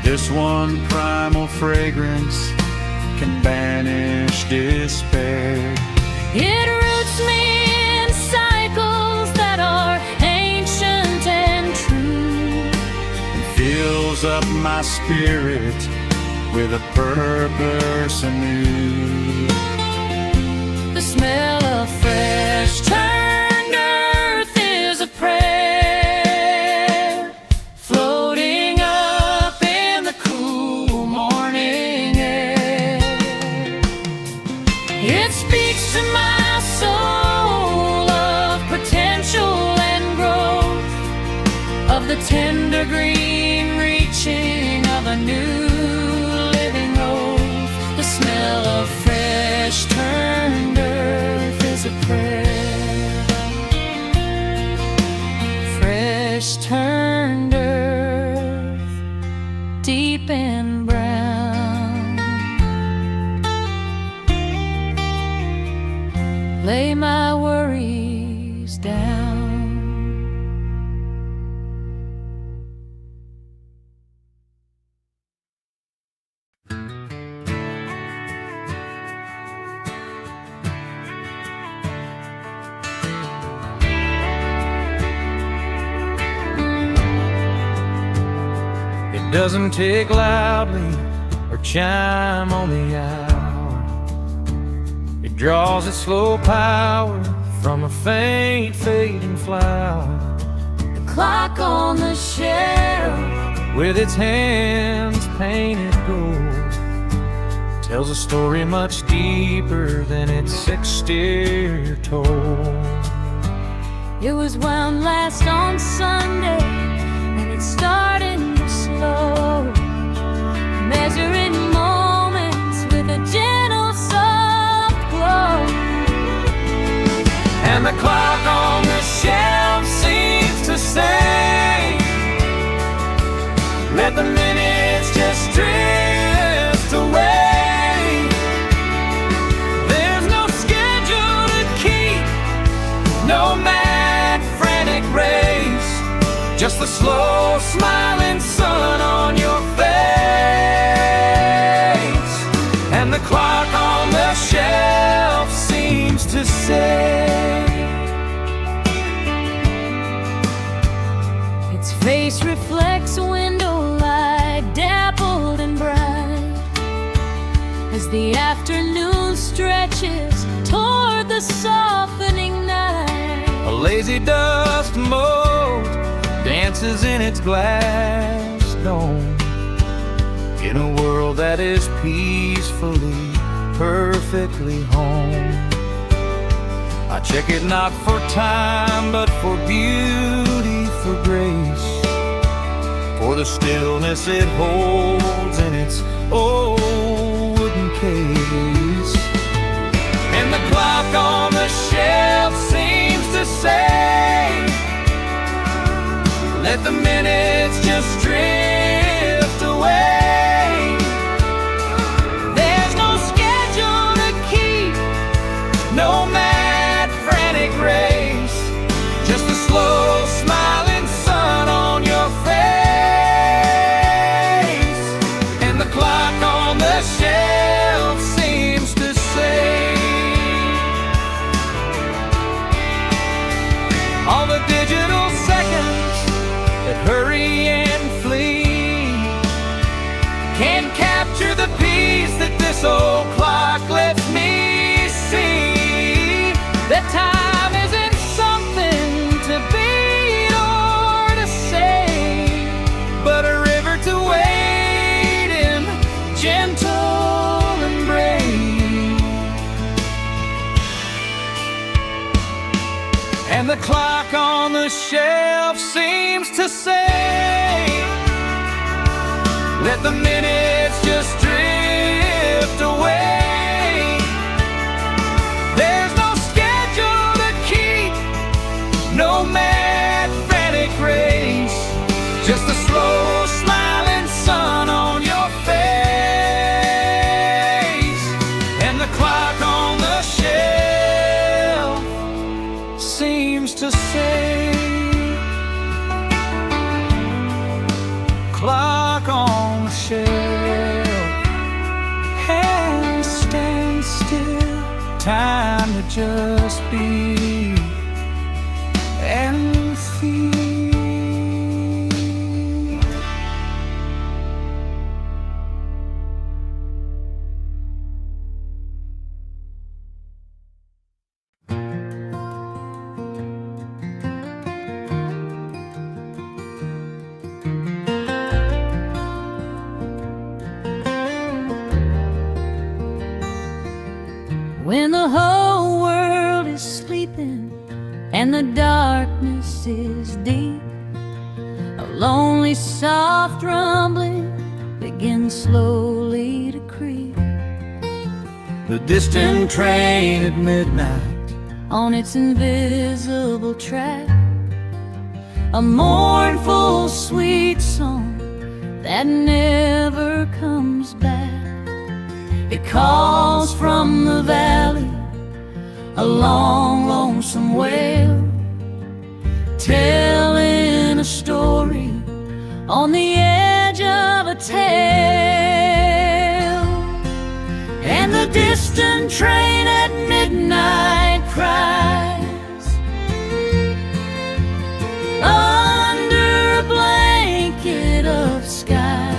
This one primal fragrance can banish despair. it roots me in cycles that are ancient and true, Fills up my spirit with a purpose anew. The smell of fresh turned earth is a prayer, floating up in the cool morning air. It speaks to my soul of potential and growth, of the tender green reaching of a new living oath. The smell of fresh turned earth is a prayer. Fresh turned earth, deep and brown. Lay my worries down. doesn't tick loudly or chime on the hour. It draws its slow power from a faint fading flower. The clock on the shelf, with its hands painted gold, tells a story much deeper than its exterior told. it was wound last on Sunday, and it's starting to slow, measuring moments with a gentle soft glow. And the clock on the shelf seems to say, let the minutes just drift away. There's no schedule to keep, no mad frantic race, just the slow smiling sun on your face. And the clock on the shelf seems to say, Its face reflects a window light, dappled and bright, as the afternoon stretches toward the softening night. a lazy dust mote dances in its glass dome, in a world that is peacefully, perfectly home. I check it not for time, but for beauty, for grace, for the stillness it holds in its old wooden case. And the clock on the shelf seems to say, let the minutes just drift away. There's no schedule to keep, no mad frantic race, just a slow smiling sun on your face. And the clock on the shelf seems to say, all the digital seconds that hurry and flee can't capture the peace that this old clock lets me see. That time isn't something to beat or to say, but a river to wade in, gentle and brave. And the clock on the shelf seems to say, let the minutes just drift away. There's no schedule to keep, no mad frantic race, just a slow smiling sun on your face. And the clock on the shelf seems to say, clock on the shelf, hands stand still, time to just be and feel. When the whole world is sleeping and the darkness is deep, a lonely soft rumbling begins slowly to creep. The distant train at midnight, On its invisible track, a mournful sweet song that never comes back. It calls from the valley, a long, lonesome wail, telling a story on the edge of a tale. And the distant train at midnight cries under a blanket of sky.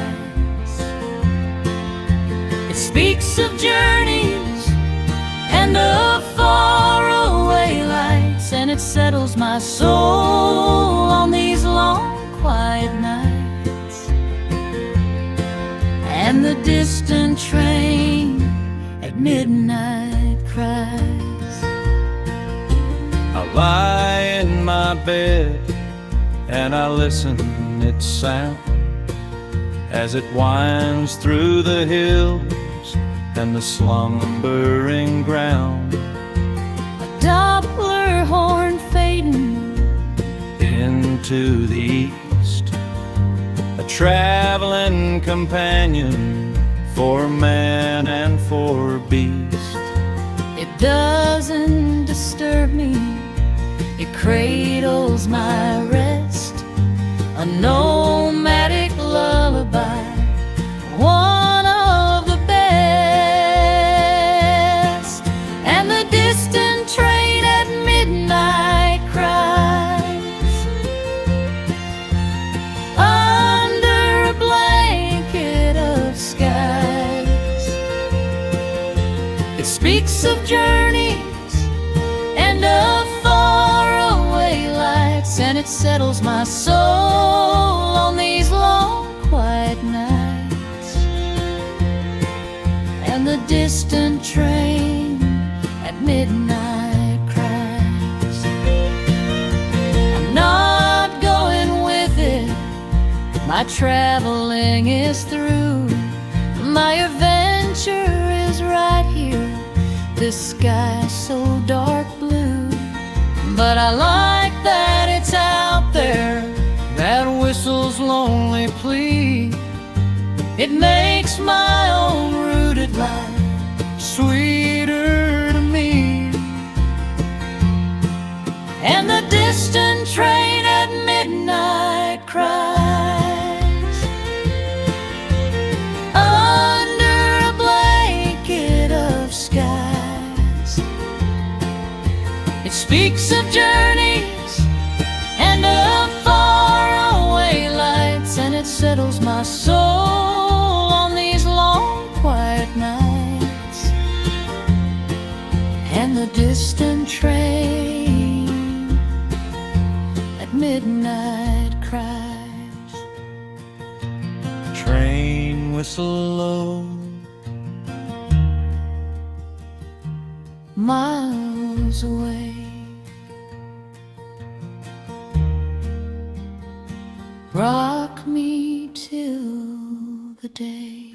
speaks of journeys and of faraway lights, and it settles my soul on these long, quiet nights. And the distant train at midnight cries. I lie in my bed and I listen its sound as it winds through the hills and the slumbering ground. A Doppler horn fading into the east, a traveling companion for man and for beast. It doesn't disturb me, it cradles my rest, a nomadic lullaby, one of the best. And the distant train at midnight cries under a blanket of skies. It speaks of journeys and of faraway lights, and it settles my soul on these long, quiet nights. And the distant train at midnight cries. I'm not going with it, my traveling is through, my adventure is right here, this sky so dark blue. But I like that it's out there, that whistle's lonely plea. It makes my own rooted life sweeter to me. And the distant train at midnight cries under a blanket of skies. It speaks of journeys and of faraway lights, and it settles my soul on these long, quiet nights. And the distant train at midnight cries. Train whistle low, miles away. Rock me till the day.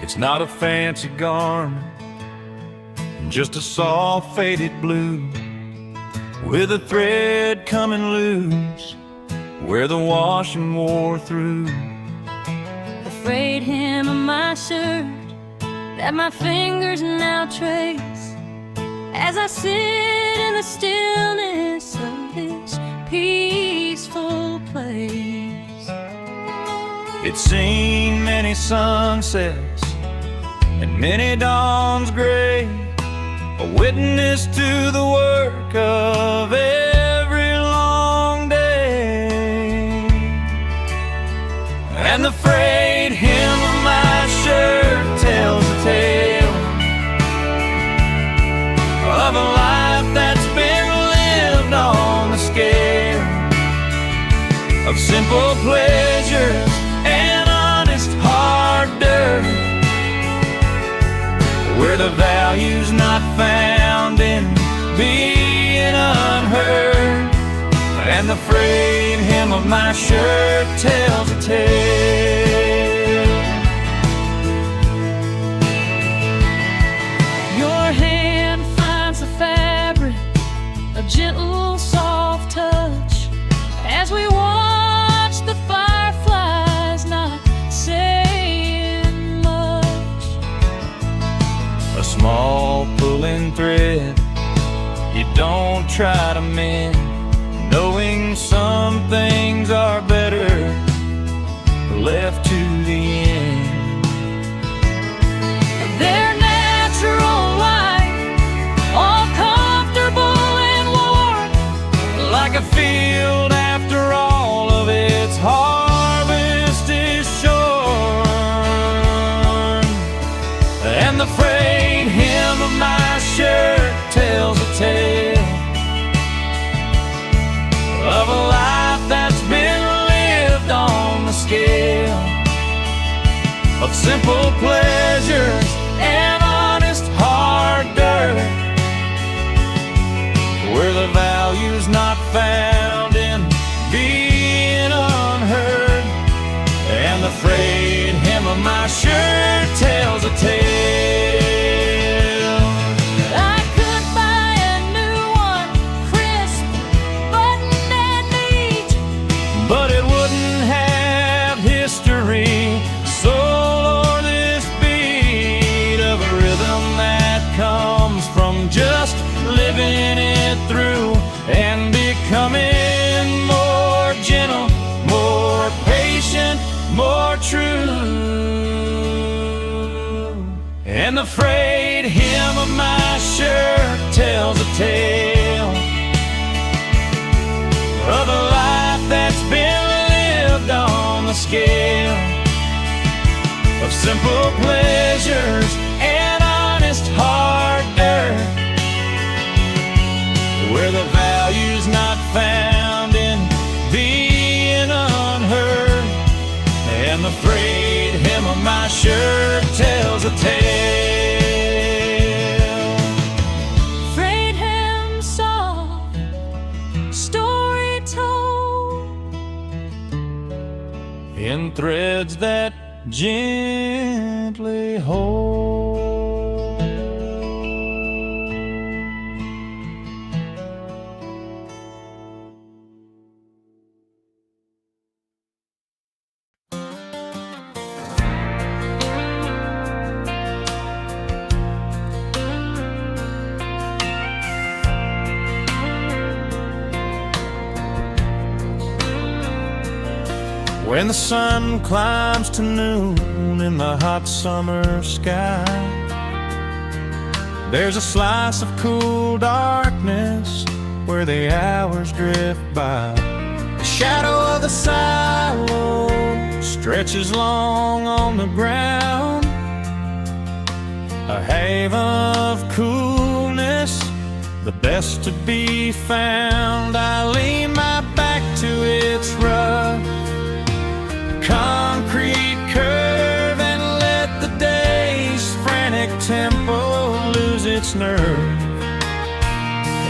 it's not a fancy garment, just a soft faded blue, with a thread coming loose where the washing wore through. The frayed hem of my shirt that my fingers now trace as I sit in the stillness of this peaceful place. It's seen many sunsets and many dawns gray, a witness to the work of every long day. And the frayed hem of my shirt tells a tale of a life that's been lived on the scale of simple pleasures and honest hard dirt, where the value's not found in being unheard. And the frayed hem of my shirt tells a tale. Your hand finds the fabric, a gentle, soft touch, as we watch the fireflies not saying much. A small pulling thread you don't try to mend, knowing some things are better tale of simple pleasures and honest hard dirt, where the value's not found in being unheard. And the frayed hem of my shirt tells a tale. I could buy a new one, crisp, buttoned and neat, But it wouldn't have history. So Lord, this beat of a rhythm that comes from just living it through and becoming more gentle, more patient, more true. And the frayed hem of my shirt tells a tale of a life that's been lived on the scale of simple pleasures and honest hard dirt, where the value's not found in being unheard. And the frayed hem of my shirt tells a tale. frayed hem soft, story told, in threads that gently hold. When the sun climbs to noon in the hot summer sky, there's a slice of cool darkness where the hours drift by. The shadow of the silo stretches long on the ground, a haven of coolness, the best to be found. I lean my back to its rough concrete curve and let the day's frantic tempo lose its nerve.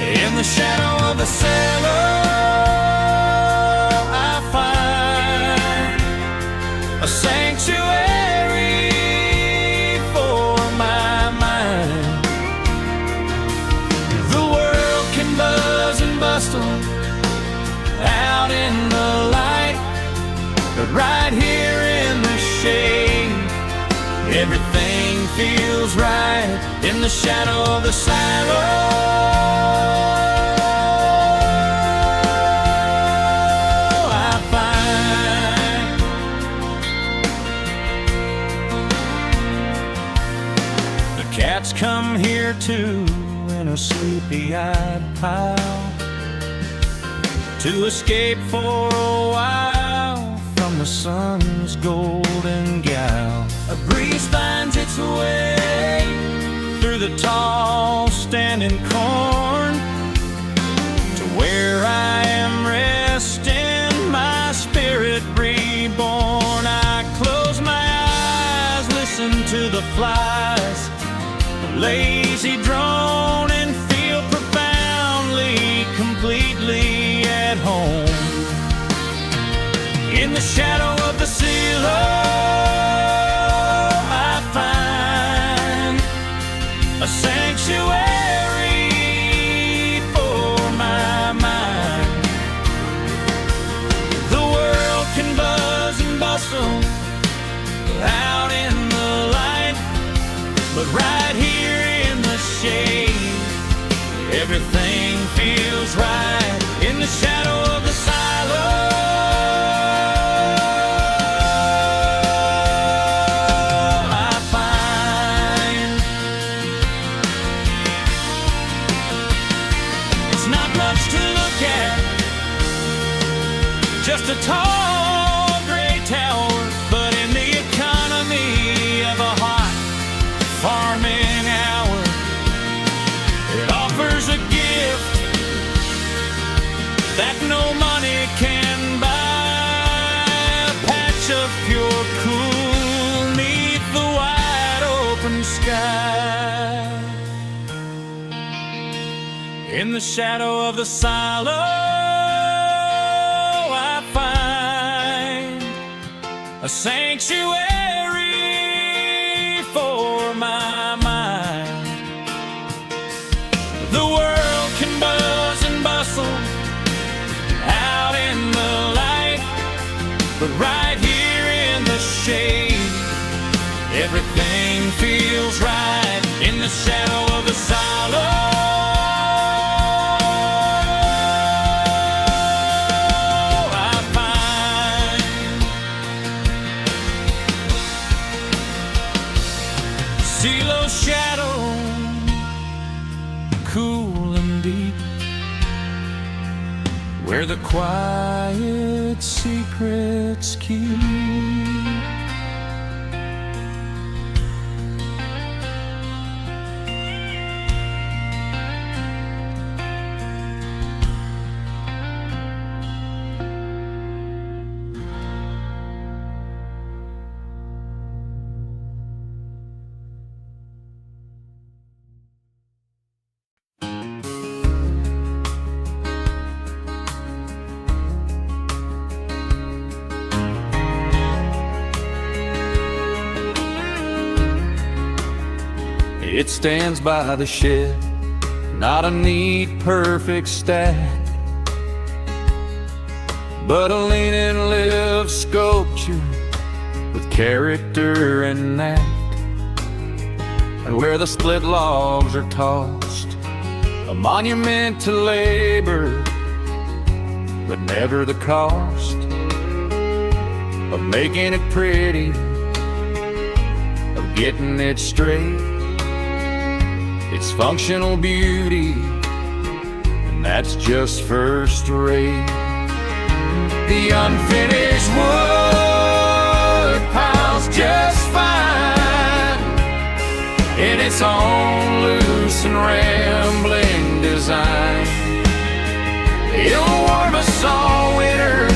In the shadow of the cellar, I find a sanctuary for my mind. The world can buzz and bustle out in the light, but right here in the shade, everything feels right. In the shadow of the silo, I find the cats come here too in a sleepy-eyed pile to escape for a while from the sun's golden guile. A breeze finds its way through the tall standing corn to where I am resting, my spirit reborn. I close my eyes, listen to the flies, a lazy drone, and feel profoundly, completely at home. In the shadow of the silo, I find a sanctuary for my mind. The world can buzz and bustle out in the light, but right here in the shade, everything feels right. In the shadow of the silo, just a tall gray tower, but in the economy of a hot farming hour, pure cool neath the wide open sky. In the shadow of the silo, I find a sanctuary for my mind. The world can buzz and bustle out in the light, but right here in the shade, everything feels right. In the shadow of the silo, Silo's shadow, cool and deep, where the quiet secrets keep. It stands by the shed, not a neat, perfect stack, but a lean and lived sculpture with character and knack. And where the split logs are tossed, a monument to labor, but never the cost of making it pretty, of getting it straight. It's functional beauty, and that's just first rate. The unfinished wood pile's just fine in its own loose and rambling design. It'll warm us all winter,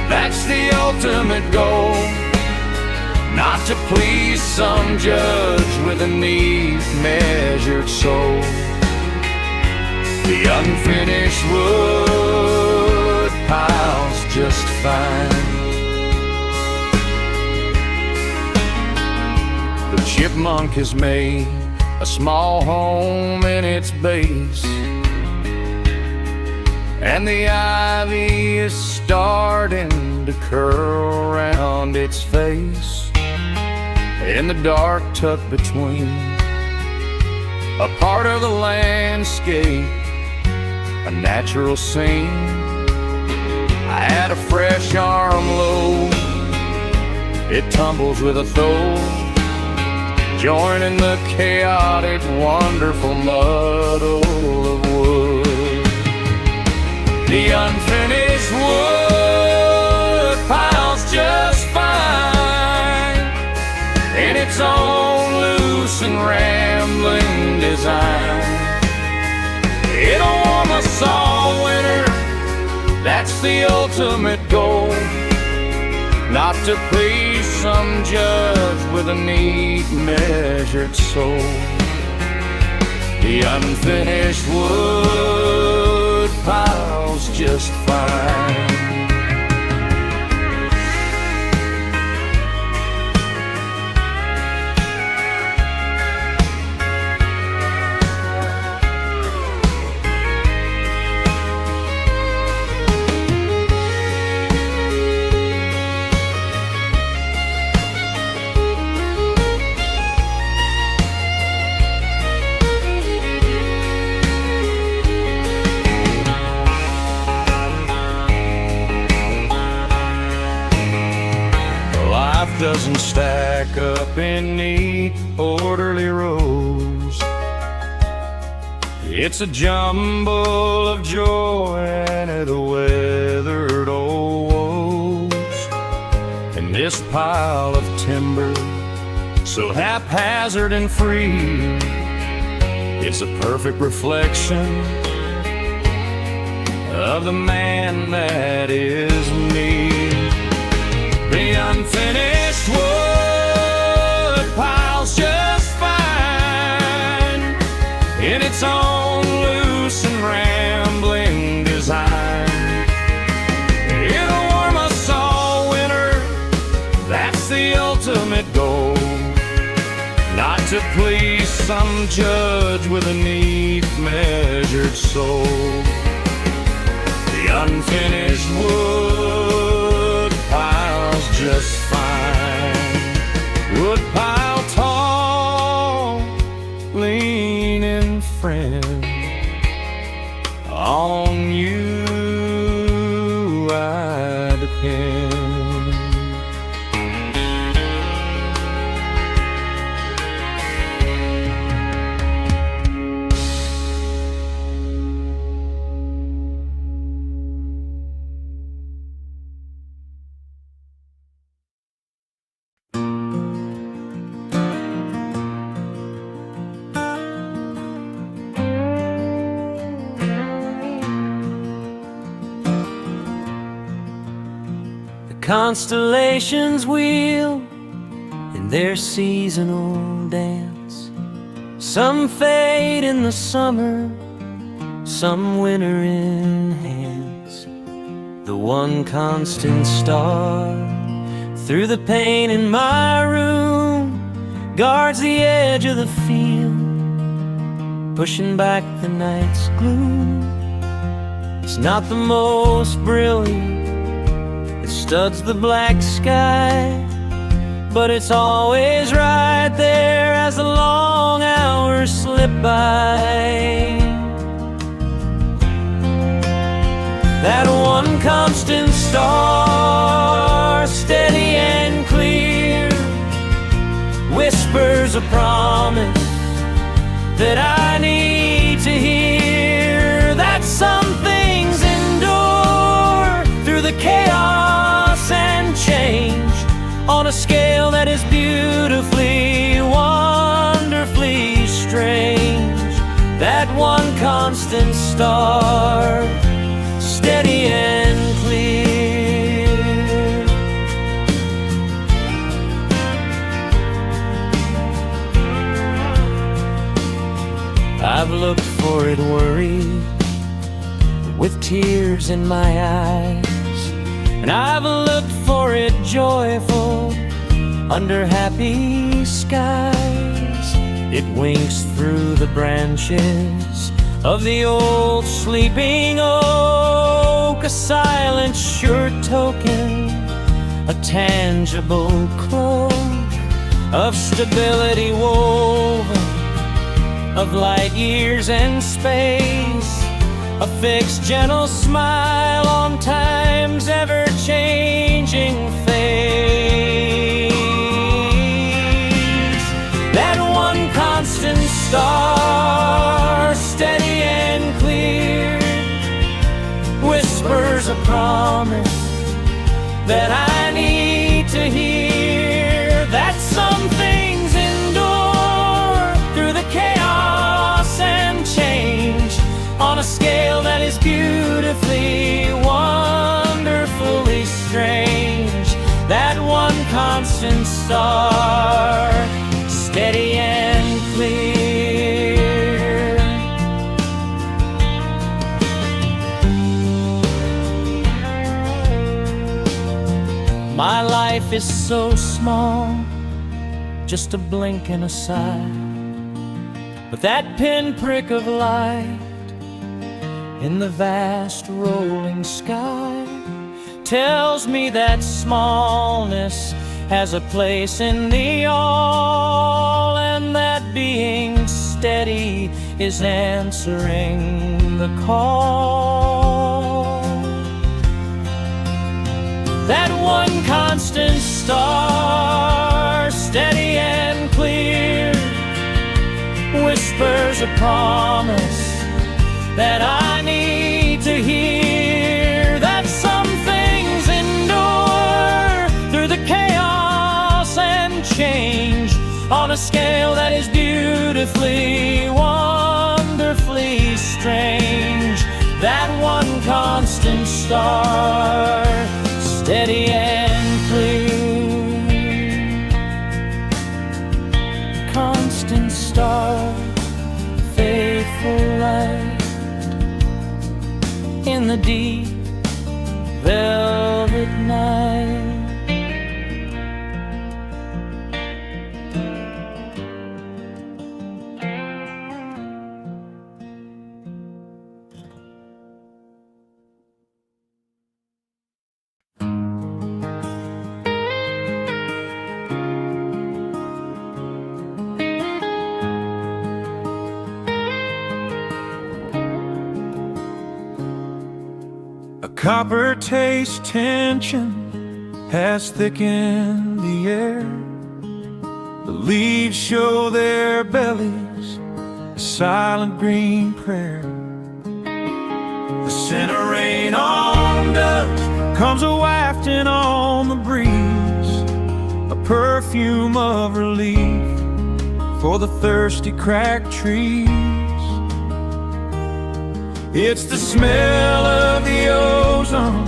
that's the ultimate goal. Not to please some judge with a neat, measured soul. The unfinished wood pile's just fine. The chipmunk has made a small home in its base, and the ivy is starting to curl around its face. In the dark tucked between, a part of the landscape, a natural scene. I add a fresh armload, it tumbles with a throw, joining the chaotic, wonderful muddle of wood. The unfinished wood pile's just fine in its own loose and rambling design. It'll warm us all winter, that's the ultimate goal. Not to please some judge with a neat, measured soul. The unfinished wood pile's just fine. Doesn't stack up in neat, orderly rows. It's a jumble of joy and a weathered old woes. And this pile of timber, so haphazard and free, it's a perfect reflection of the man that is me. The unfinished wood pile's just fine in its own loose and rambling design. It'll warm us all winter, that's the ultimate goal. Not to please some judge with a neat, measured soul. The unfinished wood pile's just fine. Wood pile tall, leaning friend. On you I depend. Constellations wheel in their seasonal dance. Some fade in the summer, some winter enhance. The one constant star through the pane in my room guards the edge of the field, pushing back the night's gloom. It's not the most brilliant, it studs the black sky, but it's always right there as the long hours slip by. That one constant star, steady and clear, whispers a promise that I need to hear. That some things endure through the chaos and change on a scale that is beautifully, wonderfully strange. That one constant star, steady and clear. I've looked for it worried, with tears in my eyes, and I've looked for it joyful under happy skies. It winks through the branches of the old sleeping oak, a silent sure token, a tangible cloak of stability woven of light years and space, a fixed gentle smile on time's ever-changing face. That one constant star, steady and clear, whispers a promise that I need to hear. That some things endure through the chaos and change on a scale that is beautifully, wonderfully strange. That one constant star, steady and clear. My life is so small, just a blink and a sigh, but that pinprick of light in the vast rolling sky tells me that smallness has a place in the all, and that being steady is answering the call. That one constant star, steady and clear, whispers a promise that I need to hear. That some things endure through the chaos and change on a scale that is beautifully, wonderfully strange. That one constant star, steady and clear. a deep velvet night. A copper taste tension has thickened the air. The leaves show their bellies, a silent green prayer. The scent of rain on dust comes a-wafting on the breeze, a perfume of relief for the thirsty cracked trees. It's the smell of the ozone,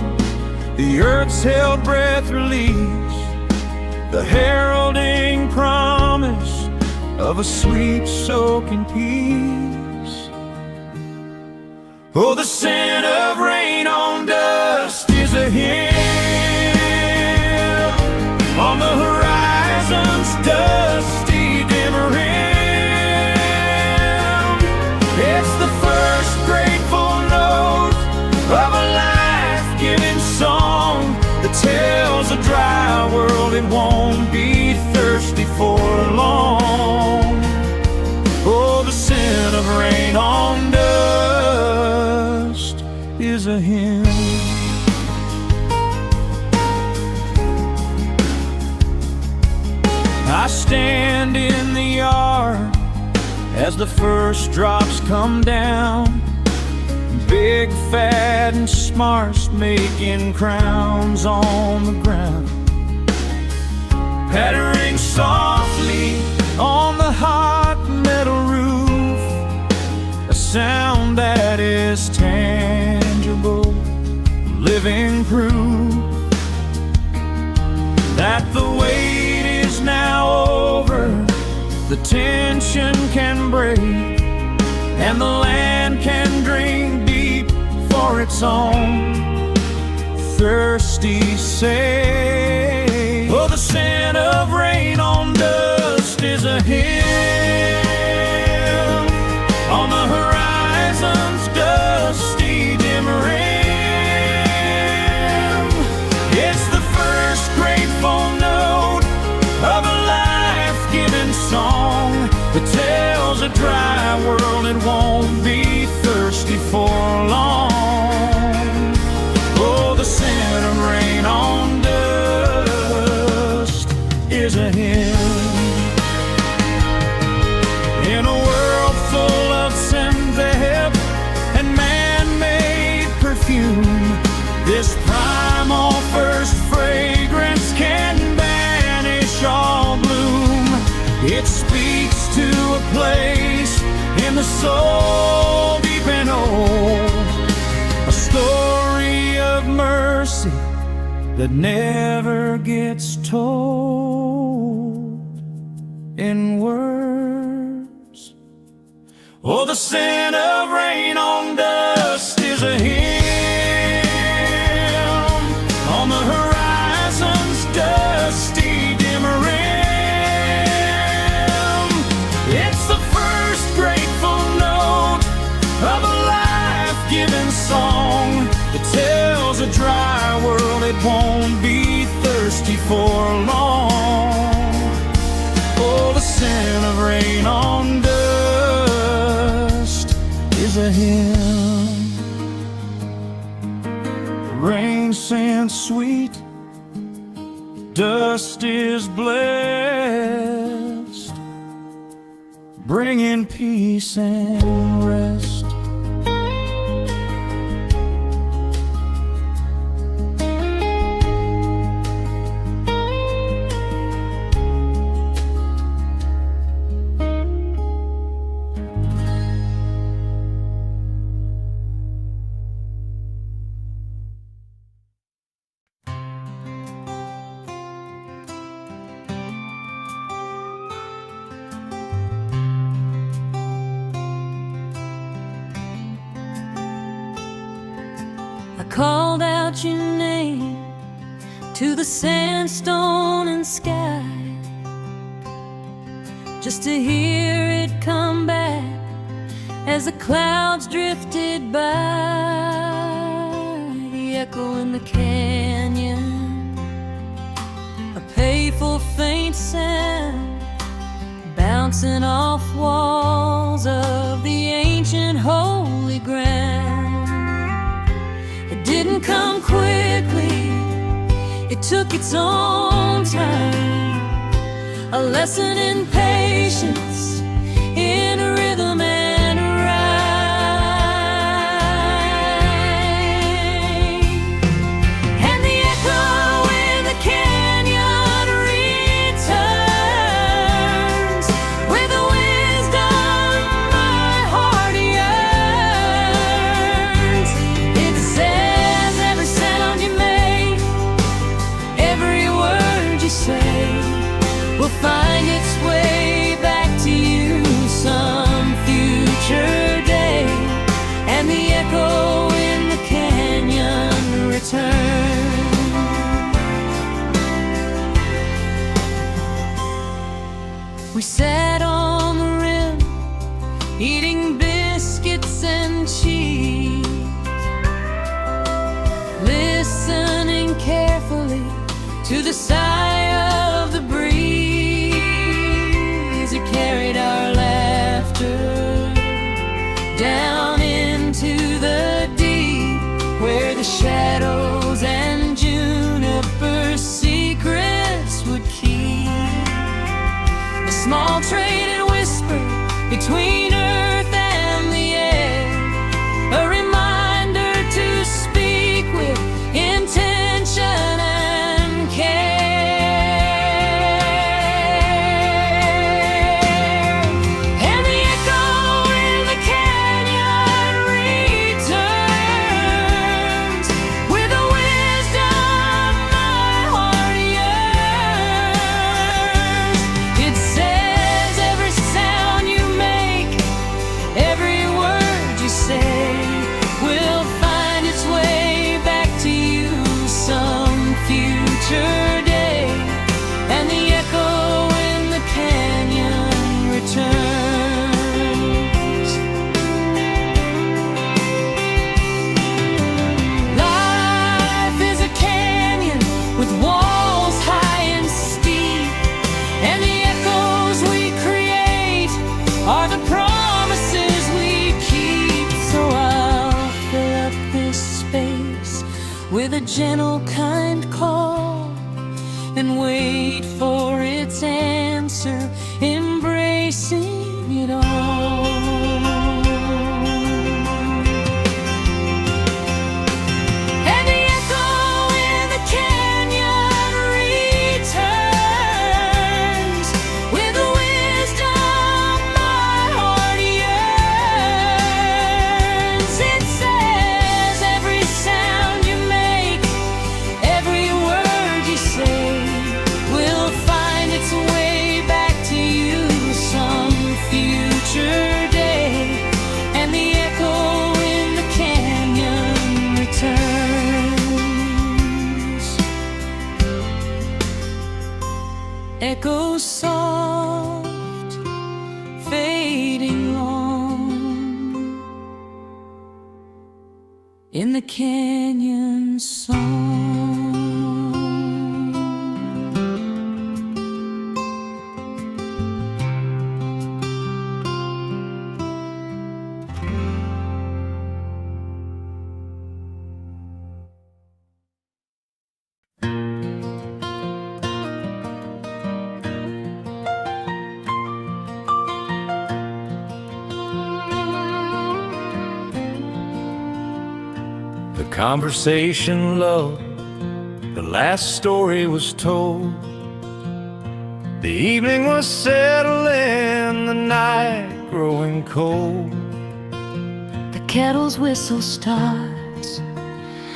the earth's held breath release, the heralding promise of a sweet soaking peace. Oh, the scent of rain on dust is a hymn on the horizon's dusty dim rim. It's the first grateful note of a life-giving song that tells a dry world it won't be thirsty for long. Oh, the scent of rain on dust is a hymn. I stand in the yard as the first drops come down, big, fat, and sparse, making crowns on the ground, pattering softly on the hot metal roof, a sound that is tangible, living proof that the wait is now over, the tension can break, and the land can drink deep for its own thirsty sake. Oh, the scent of rain on dust is a hymn on the horizon's dusty dim rim. It's the first grateful note of a life-giving song that tells a dry world it won't be thirsty for long. Oh, the scent of rain on dust is a hymn. In a world full of synthetic and man-made perfume, this primal first fragrance can banish all gloom. It speaks to a place in the soul deep and old, a story of mercy that never gets told in words. Oh, the scent of rain on dust is a hymn on the horizon's dusty dim rim. It's the first grateful note of a life-giving song that tells a dry world it won't be thirsty for long. Oh, the scent of rain on dust is a hymn. Rain scent sweet, dust is blessed, bringing peace and rest. called out your name to the sandstone and sky, just to hear it come back as the clouds drifted by. The echo in the canyon, a painful faint sound, bouncing off walls of the ancient holy ground. It didn't come quickly, it took its own time, a lesson in patience, in rhythm and rhyme. And the echo in the canyon returns with the wisdom my heart yearns. It says every sound you make, every word you say, will find its way back to you some future day. And the echo in the canyon returns. We sat on the rim, eating biscuits and cheese, listening carefully to the sigh of the breeze. It carried our laughter down into the deep, where the shadows and juniper secrets would keep. A small traded whisper between earth and the air, a reminder to speak with intention and care. And the echo in the canyon returns with the wisdom my heart yearns. It says every sound you make, every word you say, will find its way back to you some future day. And the echo in the canyon returns. Life is a canyon with walls high and steep, and the echoes we create are the promises we keep. So I'll fill up this space with a gentle, kind call, and wait for its answer, embracing it all. And the echo in the canyon returns with the wisdom my heart yearns. It says every sound you make, every word you say, will find its way back to you some future day. And the echo in the canyon returns. Echo soft, fading on in the canyon song. The conversation low, the last story was told. The evening was settling, the night growing cold. The kettle's whistle starts,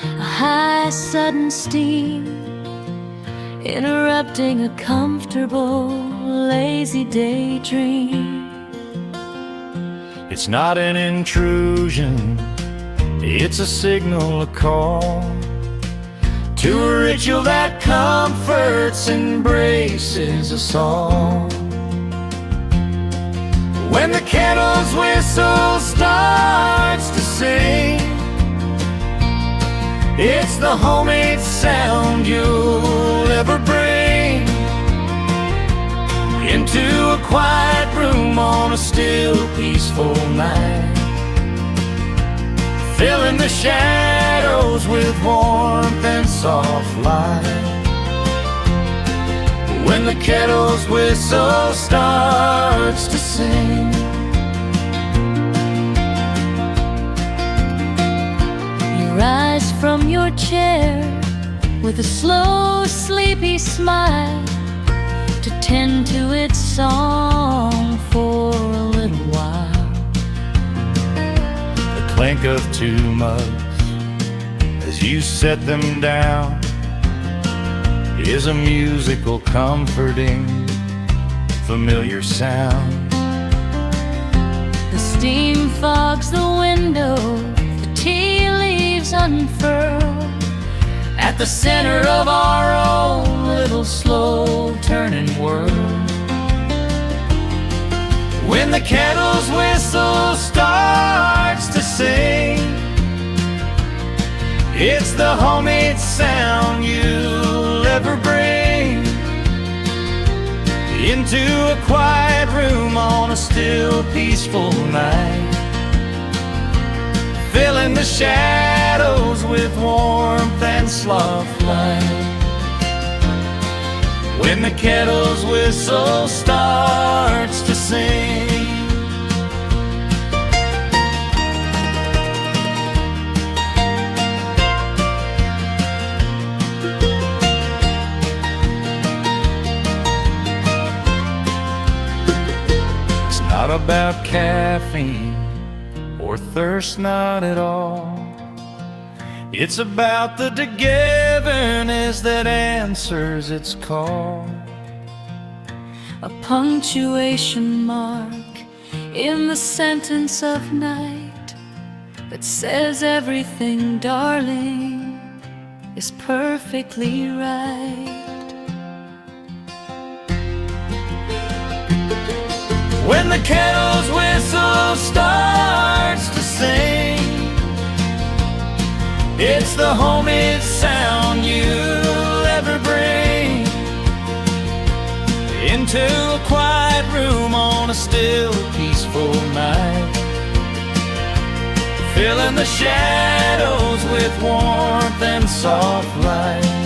a high sudden steam, interrupting a comfortable, lazy daydream. It's not an intrusion, It's a signal, a call to a ritual that comforts, embraces us all. When the kettle's whistle starts to sing, it's the homemade sound you'll ever bring into a quiet room on a still, peaceful night, filling the shadows with warmth and soft light. When the kettle's whistle starts to sing, you rise from your chair with a slow, sleepy smile to tend to its song for a little while. the clink of 2 mugs as you set them down is a musical, comforting, familiar sound. The steam fogs the window, the tea leaves unfurl at the center of our own little slow-turning world. When the kettle's whistle starts to sing, it's the homemade sound you'll ever bring into a quiet room on a still, peaceful night, filling the shadows with warmth and soft light. When the kettle's whistle starts to sing, not about caffeine or thirst, not at all. It's about the togetherness that answers its call. a punctuation mark in the sentence of night that says everything, darling, is perfectly right. When the kettle's whistle starts to sing, it's the homemade sound you'll ever bring into a quiet room on a still, peaceful night, filling the shadows with warmth and soft light.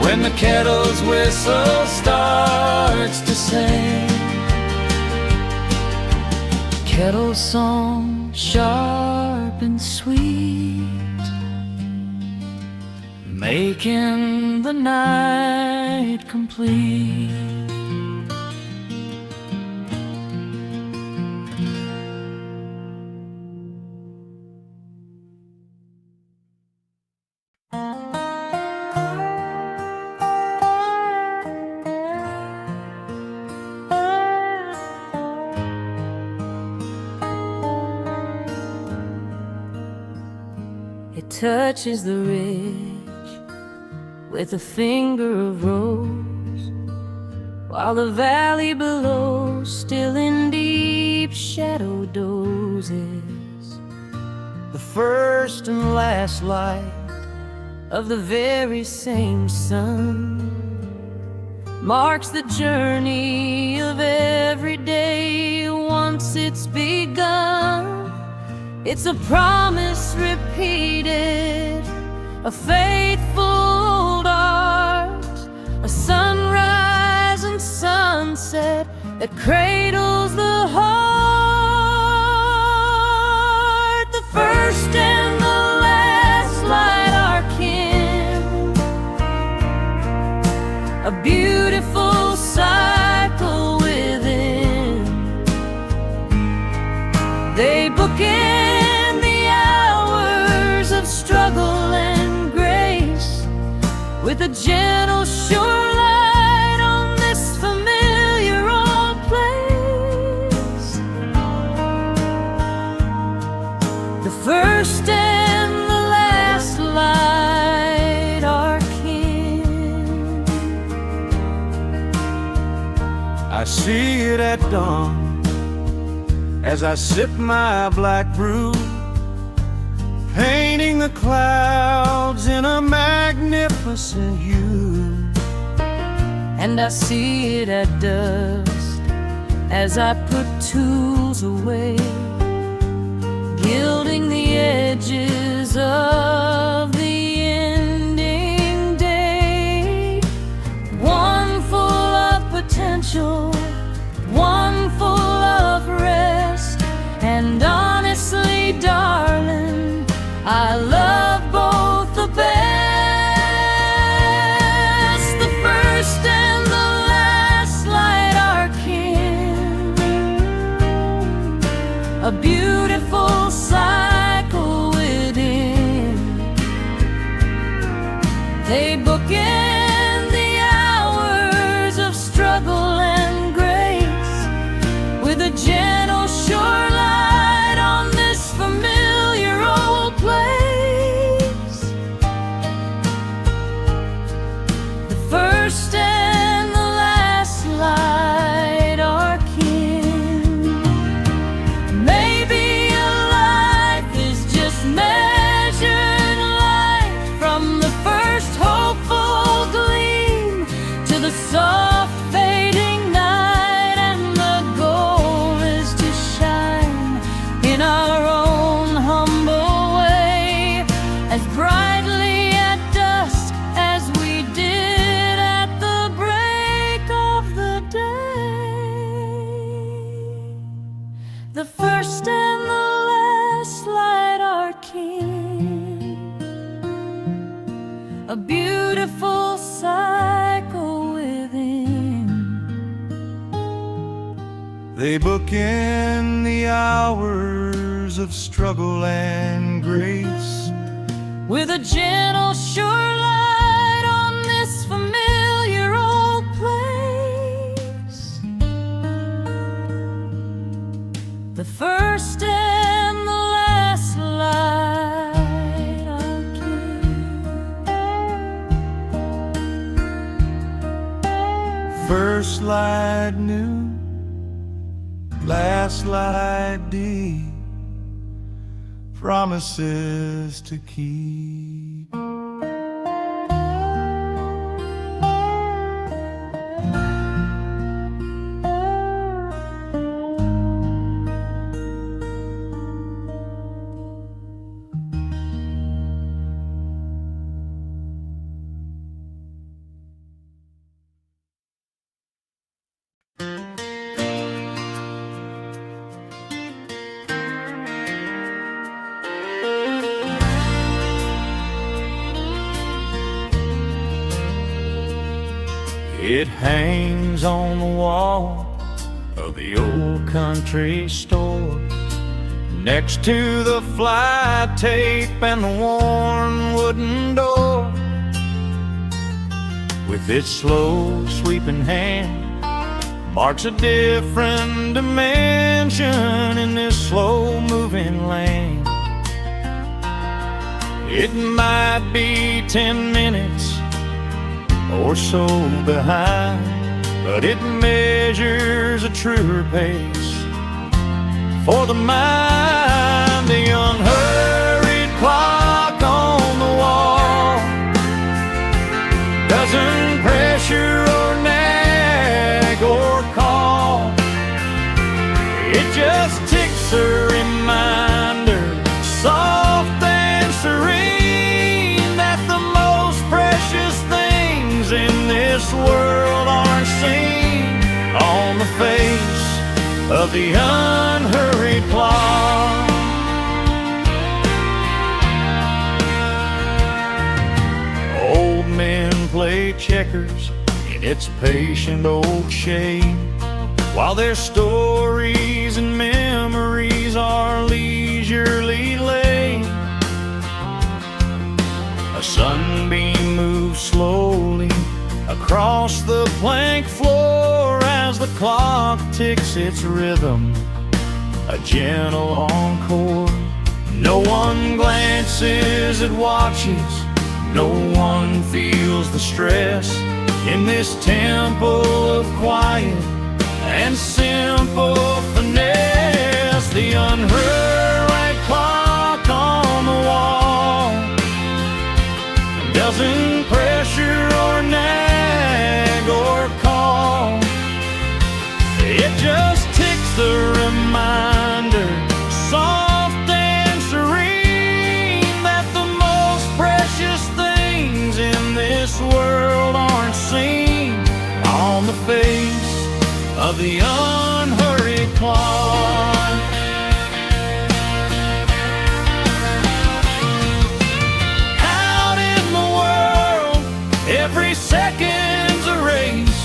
When the kettle's whistle starts to sing, kettle song sharp and sweet, making the night complete. Touches the ridge with a finger of rose, while the valley below still in deep shadow dozes. The first and last light Of the very same sun marks the journey of every day once it's begun. It's a promise repeated, a faithful art, a sunrise and sunset that cradles the heart. The first and the last light are kin, a beautiful cycle within. They bookend the hours of struggle and grace with a gentle shoreline on this familiar old place. I see it at dawn as I sip my black brew, painting the clouds in a magnificent hue. And I see it at dusk as I put tools away, gilding the edges of the ending day. One full of potential, one full of rest. And honestly, darling, I love both the best. The first and the last light are kin, a beautiful cycle within. They bookend the hours of struggle and grace, with a gentle shoreline on this familiar old place. The first and the last light are kin. Maybe a life is just measured light, from the first hopeful gleam to the soft fading night. And the goal is to shine in our own humble way, as brightly at dusk as we did at the break of the day. The first and the last light are kin, a beautiful cycle within. They bookend the hours of struggle and grace, With a gentle shoreline on this familiar old place. The first and the last light are kin. first light new, last light deep, promises to keep. It hangs on the wall of the old country store, next to the fly tape and the worn wooden door. With its slow sweeping hand, marks a different dimension in this slow moving land. It might be 10 minutes or so behind, but it measures a truer pace for the mind. The unhurried clock on the wall doesn't pressure or nag or call. It just ticks a reminder, soft and serene, that the most precious things in this world aren't seen on the face of the unhurried clock. Old men play checkers in its patient old shade, while their stories and memories are leisurely laid. A sunbeam moves slowly across the plank floor as the clock ticks its rhythm, a gentle encore. No one glances at watches, no one feels the stress in this temple of quiet and simple finesse. The unhurried clock on the wall doesn't pressure or nag or call. It just ticks the reminder, soft and serene, that the most precious things in this world aren't seen on the face of the unhurried clock. Out in the world, every second's a race,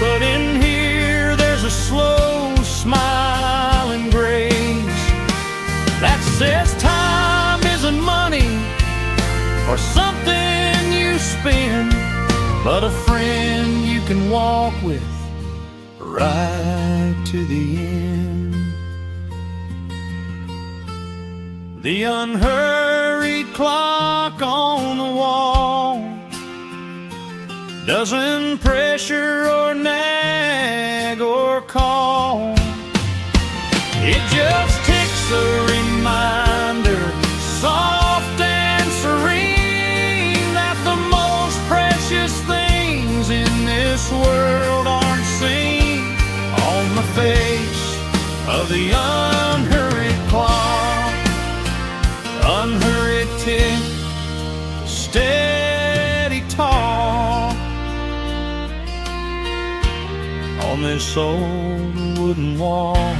but in here there's a slow smiling grace that says time isn't money or something you spend, but a friend you can walk with right to the end. The unhurried clock on the wall doesn't pressure or nag or call. It just ticks a reminder, soft and serene, that the most precious things in this world aren't seen on the face of the unhurried clock. Unhurried tick, steady talk on this old wooden wall.